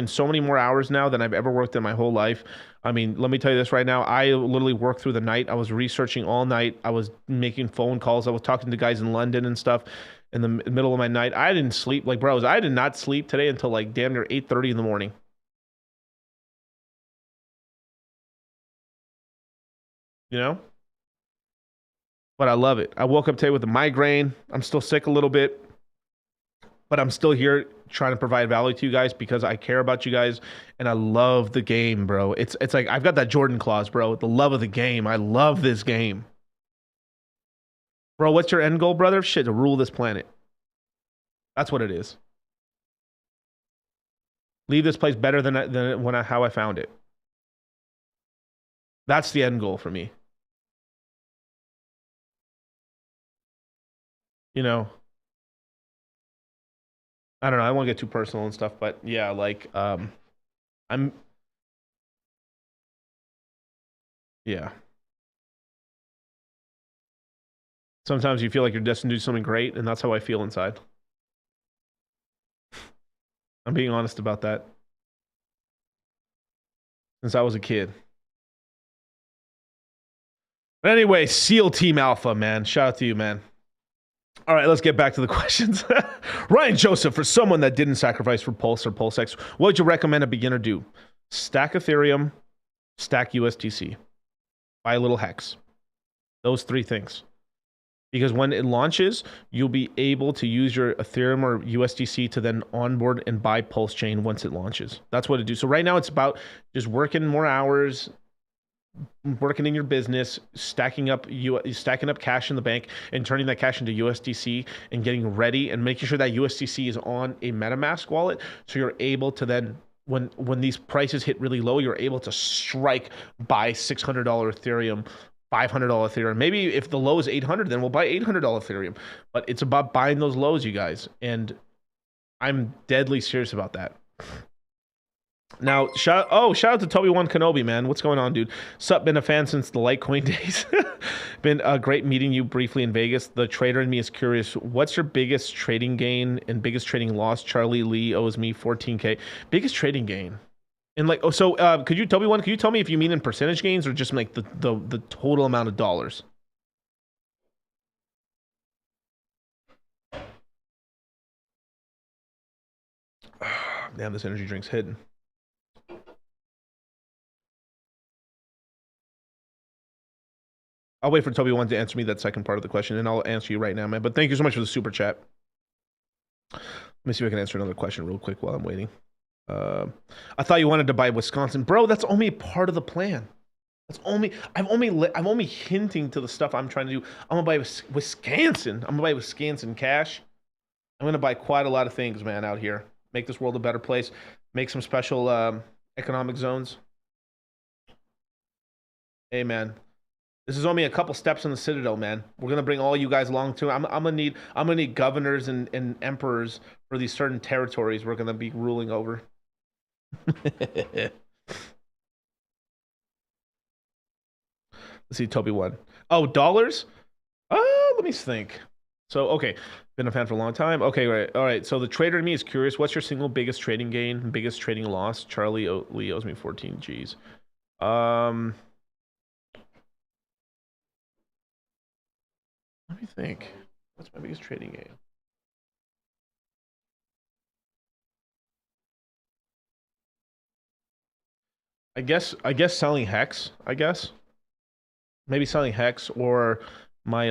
so many more hours now than I've ever worked in my whole life. I mean, let me tell you this right now. I literally worked through the night. I was researching all night. I was making phone calls. I was talking to guys in London and stuff in the middle of my night. I didn't sleep. Like, bros, I did not sleep today until like damn near 8:30 in the morning. But I love it. I woke up today with a migraine. I'm still sick a little bit, but I'm still here trying to provide value to you guys because I care about you guys and I love the game, bro. It's like I've got that Jordan clause, bro. The love of the game. I love this game. Bro, what's your end goal, brother? Shit, to rule this planet. That's what it is. Leave this place better than how I found it. That's the end goal for me. I don't know. I won't get too personal and stuff, but yeah, like I'm yeah. Sometimes you feel like you're destined to do something great, and that's how I feel inside. I'm being honest about that. Since I was a kid. But anyway, SEAL Team Alpha, man. Shout out to you, man. All right, let's get back to the questions. Ryan Joseph, for someone that didn't sacrifice for Pulse or PulseX, what would you recommend a beginner do? Stack Ethereum, stack USDC, buy a little Hex. Those three things. Because when it launches, you'll be able to use your Ethereum or USDC to then onboard and buy Pulse Chain once it launches. That's what it do. So right now it's about just working more hours, working in your business, stacking up cash in the bank and turning that cash into USDC and getting ready and making sure that USDC is on a MetaMask wallet. So you're able to then, when these prices hit really low, you're able to strike, buy $600 Ethereum, $500 Ethereum. Maybe if the low is 800, then we'll buy $800 Ethereum. But it's about buying those lows, you guys. And I'm deadly serious about that. Now, shout out to Toby1 Kenobi, man. What's going on, dude? Sup, been a fan since the Litecoin days. Been great meeting you briefly in Vegas. The trader in me is curious. What's your biggest trading gain and biggest trading loss? Charlie Lee owes me 14K. Biggest trading gain. And like, could you tell me if you mean in percentage gains or just like the total amount of dollars? Damn, this energy drink's hidden. I'll wait for Toby One to answer me that second part of the question, and I'll answer you right now, man. But thank you so much for the super chat. Let me see if I can answer another question real quick while I'm waiting. I thought you wanted to buy Wisconsin, bro. That's only part of the plan. I'm only hinting to the stuff I'm trying to do. I'm gonna buy Wisconsin. I'm gonna buy Wisconsin cash. I'm gonna buy quite a lot of things, man, out here. Make this world a better place. Make some special economic zones. Hey, man. This is only a couple steps in the Citadel, man. We're gonna bring all you guys along too. I'm gonna need governors and emperors for these certain territories we're gonna be ruling over. Let's see, Toby One. Oh, dollars? Let me think. So, okay, been a fan for a long time. Okay, right, all right. So the trader in me is curious. What's your single biggest trading gain, biggest trading loss? Charlie Lee owes me 14 G's. Let me think. What's my biggest trading gain? I guess selling Hex. I guess maybe selling Hex or my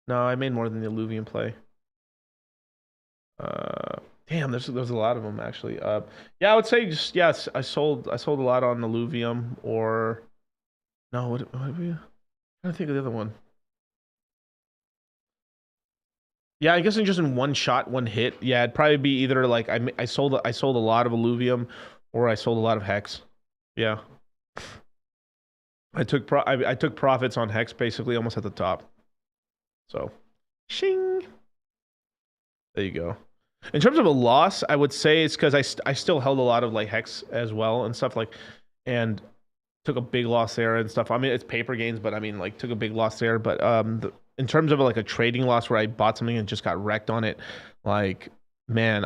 no, I made more than the Illuvian play. Damn, there's a lot of them actually. Yeah, I would say just yes. I sold a lot on Illuvium or no. What are we? I'm trying to think of the other one. Yeah, I guess just in one shot, one hit. Yeah, it'd probably be either like I sold a lot of Illuvium or I sold a lot of Hex. Yeah. I took profits on Hex basically almost at the top. So, shing. There you go. In terms of a loss, I would say it's because I still held a lot of like Hex as well and stuff like, and took a big loss there and stuff. I mean, it's paper gains, but I mean like took a big loss there. But in terms of like a trading loss where I bought something and just got wrecked on it, like man,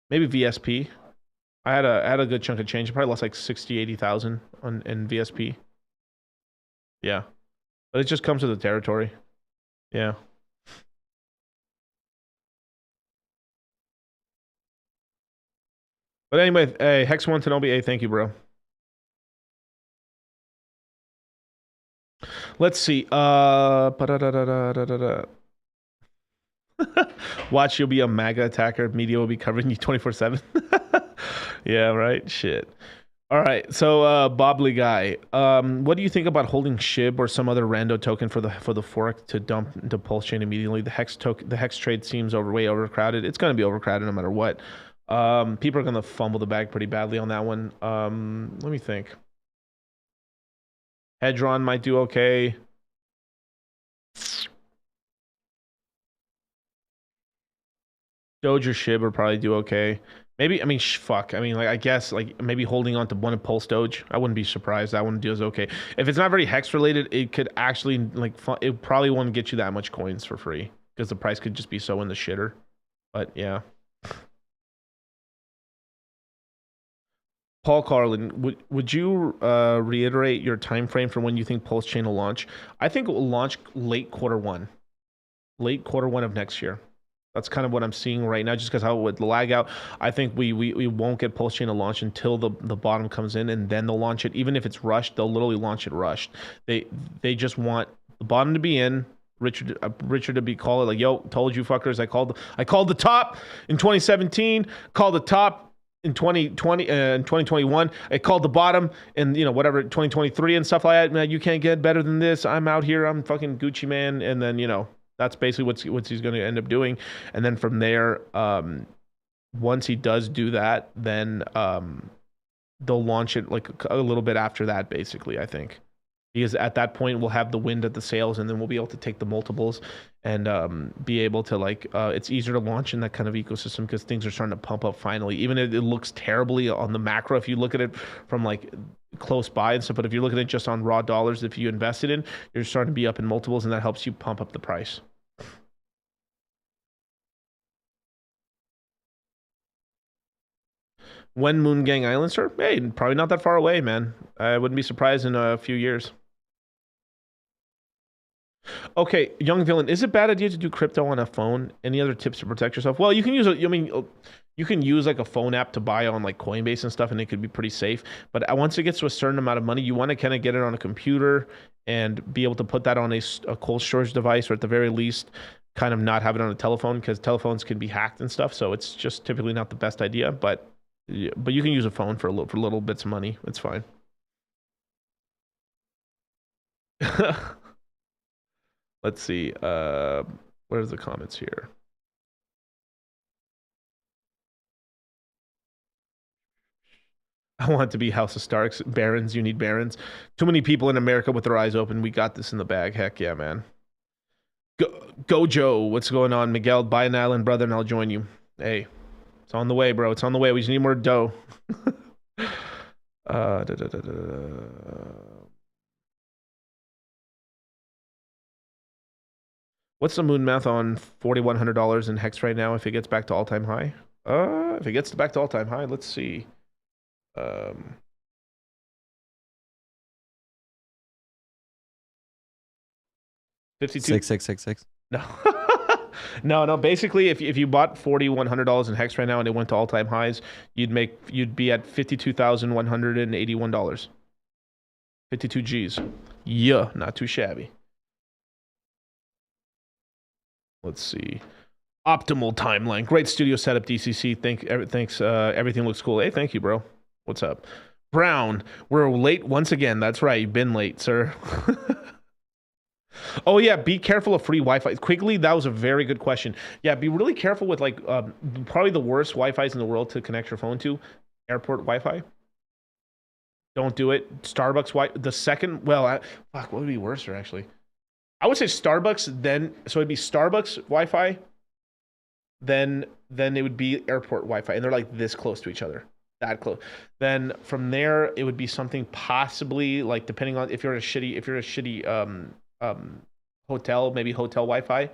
maybe VSP. I had a good chunk of change. I probably lost like 60,000-80,000 in VSP. Yeah. But it just comes with the territory. Yeah. But anyway, hey, Hex One Tenobi, hey, thank you, bro. Let's see. Watch, you'll be a MAGA attacker. Media will be covering you 24/7. Yeah, right. Shit. All right. So, Bobbly guy, what do you think about holding SHIB or some other rando token for the fork to dump into Pulse Chain immediately? The Hex trade seems way overcrowded. It's going to be overcrowded no matter what. People are going to fumble the bag pretty badly on that one. Let me think. Hedron might do okay. Doge or SHIB will probably do okay. Maybe, I mean, fuck. I mean, like, I guess, like, maybe holding on to one Pulse Doge. I wouldn't be surprised. That one does okay. If it's not very Hex related, it could actually, like, it probably won't get you that much coins for free because the price could just be so in the shitter. But, yeah. Paul Carlin, would you reiterate your time frame for when you think Pulse Chain will launch? I think it will launch late quarter one of next year. That's kind of what I'm seeing right now, just because how it would lag out. I think we won't get Pulse Chain to launch until the bottom comes in, and then they'll launch it. Even if it's rushed, they'll literally launch it rushed. They just want the bottom to be in. Richard to be call it like, yo, told you fuckers. I called the top in 2017. Called the top in 2020 and 2021. I called the bottom in whatever 2023 and stuff like that. Man, you can't get better than this. I'm out here. I'm fucking Gucci man, and then that's basically what he's going to end up doing. And then from there, once he does do that, then they'll launch it like a little bit after that, basically, I think. Because at that point, we'll have the wind at the sails, and then we'll be able to take the multiples and be able to, like, it's easier to launch in that kind of ecosystem because things are starting to pump up finally. Even if it looks terribly on the macro, if you look at it from, like, close by and stuff, but if you're looking at it just on raw dollars, if you invested in, you're starting to be up in multiples, and that helps you pump up the price. When Moon Gang Island, sir? Hey, probably not that far away, man. I wouldn't be surprised in a few years. Okay, young villain, is it a bad idea to do crypto on a phone? Any other tips to protect yourself? Well, you can use you can use like a phone app to buy on like Coinbase and stuff, and it could be pretty safe. But once it gets to a certain amount of money, you want to kind of get it on a computer and be able to put that on a cold storage device, or at the very least, kind of not have it on a telephone, because telephones can be hacked and stuff. So it's just typically not the best idea. But you can use a phone for little bits of money. It's fine. Let's see. Where's the comments here? I want it to be House of Starks. Barons, you need barons. Too many people in America with their eyes open. We got this in the bag. Heck yeah, man. Go Joe. What's going on? Miguel, buy an island, brother, and I'll join you. Hey, it's on the way, bro. It's on the way. We just need more dough. What's the moon math on $4,100 in hex right now if it gets back to all-time high? If it gets back to all-time high, let's see. 52. 6666. No. No. Basically, if you bought $4,100 in hex right now and it went to all-time highs, you'd be at $52,181. 52 G's. Yeah, not too shabby. Let's see. Optimal timeline. Great studio setup, DCC. Thanks. Everything looks cool. Hey, thank you, bro. What's up? Brown, we're late once again. That's right. You've been late, sir. Oh, yeah. Be careful of free Wi-Fi. Quickly, that was a very good question. Yeah, be really careful with like probably the worst Wi-Fis in the world to connect your phone to. Airport Wi-Fi. Don't do it. Starbucks Wi-Fi. The second, well, fuck, what would be worse, actually? I would say Starbucks, so it'd be Starbucks Wi-Fi, then it would be airport Wi-Fi, and they're like this close to each other, that close. Then from there, it would be something possibly like, depending on if you're in a shitty hotel, maybe hotel Wi-Fi.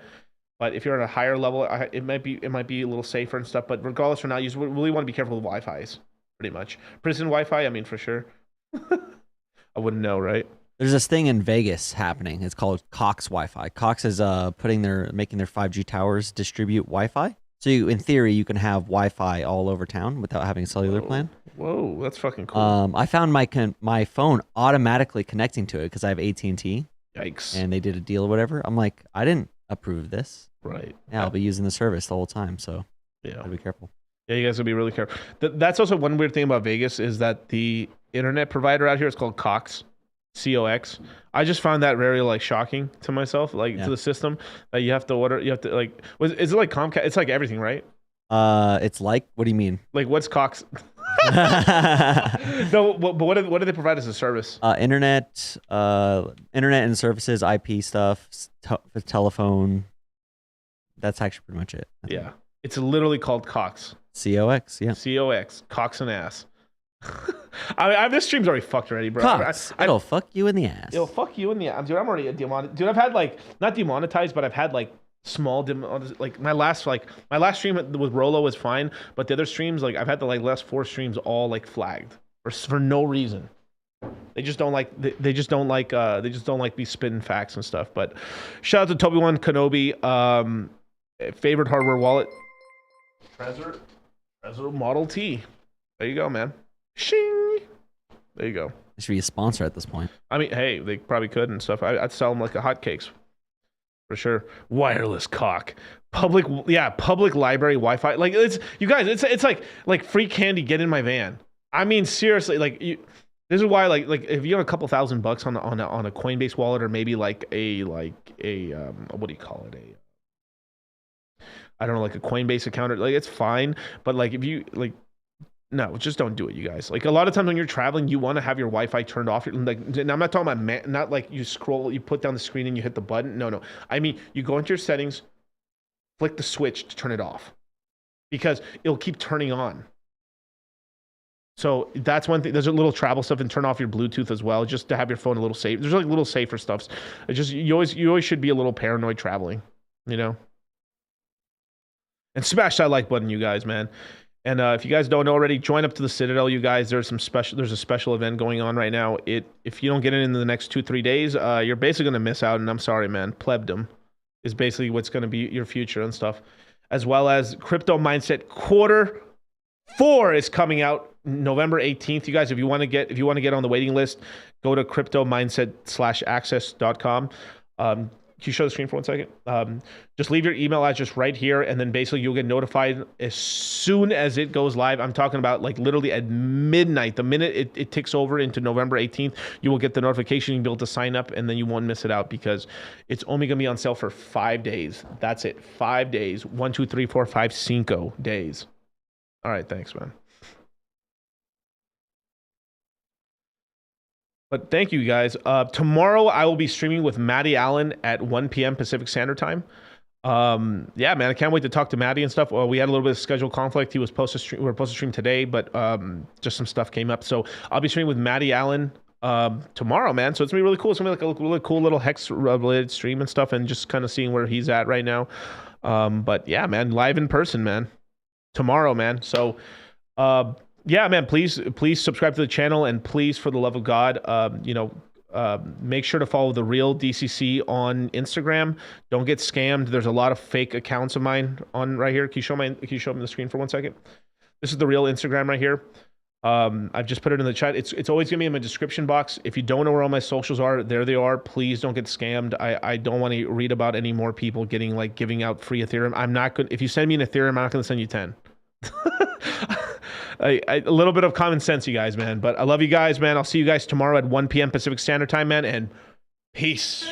But if you're at a higher level, it might be a little safer and stuff. But regardless, for now, you really want to be careful with Wi-Fis, pretty much. Prison Wi-Fi, I mean, for sure. I wouldn't know, right? There's this thing in Vegas happening. It's called Cox Wi-Fi. Cox is making their 5G towers distribute Wi-Fi. So in theory, you can have Wi-Fi all over town without having a cellular plan. Whoa, that's fucking cool. I found my phone automatically connecting to it because I have AT&T. Yikes. And they did a deal or whatever. I'm like, I didn't approve this. Right. Yeah, I'll be using the service the whole time. So yeah, gotta be careful. Yeah, you guys gotta be really careful. That's also one weird thing about Vegas is that the internet provider out here is called Cox. COX. I just found that very like shocking to myself, to the system that you have to order. You have to like, is it like Comcast? It's like everything, right? It's like, what do you mean? Like, what's Cox? No, but what do they provide as a service? Internet and services, IP stuff, telephone. That's actually pretty much it. Yeah, it's literally called Cox. COX. Yeah. COX. Cox and ass. This stream's already fucked already, bro. Cox, it'll fuck you in the ass. It'll fuck you in the ass, dude. I'm already demonetized. Dude, I've had like not demonetized, but I've had like small like my last stream with Rolo was fine, but the other streams, like I've had the like last 4 streams all like flagged for no reason. They just don't like me spitting facts and stuff. But shout out to Toby1 Kenobi. Favorite hardware wallet. Trezor Model T. There you go, man. Shing. There you go. It should be a sponsor at this point. I mean, hey, they probably could and stuff. I'd sell them like a hotcakes. For sure. Wireless cock. Public library Wi-Fi. Like, it's you guys, it's like free candy, get in my van. I mean, seriously, like this is why like if you have a couple $1,000 on a Coinbase wallet, or maybe like a what do you call it? I don't know, like a Coinbase account, or like it's fine, but like if you like, no, just don't do it, you guys. Like a lot of times when you're traveling, you want to have your Wi-Fi turned off. Like, and I'm not talking about not like you scroll, you put down the screen and you hit the button. No. I mean, you go into your settings, flick the switch to turn it off, because it'll keep turning on. So that's one thing. There's a little travel stuff, and turn off your Bluetooth as well, just to have your phone a little safe. There's like little safer stuffs. It's just you always should be a little paranoid traveling, you know. And smash that like button, you guys, man. And if you guys don't know already, join up to the Citadel, you guys. There's a special event going on right now. If you don't get it in the next 2-3 days, you're basically gonna miss out. And I'm sorry, man. Plebdom is basically what's gonna be your future and stuff, as well as Crypto Mindset Q4 is coming out November 18th. You guys, if you want to get on the waiting list, go to cryptomindset/access.com. Can you show the screen for 1 second? Just leave your email address right here, and then basically you'll get notified as soon as it goes live. I'm talking about like literally at midnight. The minute it ticks over into November 18th, you will get the notification. You'll be able to sign up, and then you won't miss it out because it's only going to be on sale for 5 days. That's it. 5 days. 1, 2, 3, 4, 5, 5 days. All right. Thanks, man. But thank you guys. Tomorrow I will be streaming with Maddie Allen at 1 p.m. Pacific Standard Time. Yeah, man, I can't wait to talk to Maddie and stuff. We had a little bit of schedule conflict. We were supposed to stream today, but just some stuff came up. So I'll be streaming with Maddie Allen tomorrow, man. So it's gonna be really cool. It's gonna be like a really cool little Hex related stream and stuff, and just kind of seeing where he's at right now. But yeah, man, live in person, man. Tomorrow, man. So yeah, man, please subscribe to the channel, and please, for the love of God, make sure to follow the real DCC on Instagram. Don't get scammed. There's a lot of fake accounts of mine on right here. Can you show me the screen for 1 second? This is the real Instagram right here. I've just put it in the chat. It's always gonna be in my description box. If you don't know where all my socials are, there they are. Please don't get scammed. I don't want to read about any more people giving out free Ethereum. I'm not good. If you send me an Ethereum, I'm not gonna send you 10. A little bit of common sense, you guys, man. But I love you guys, man. I'll see you guys tomorrow at 1 p.m. Pacific Standard Time, man. And peace.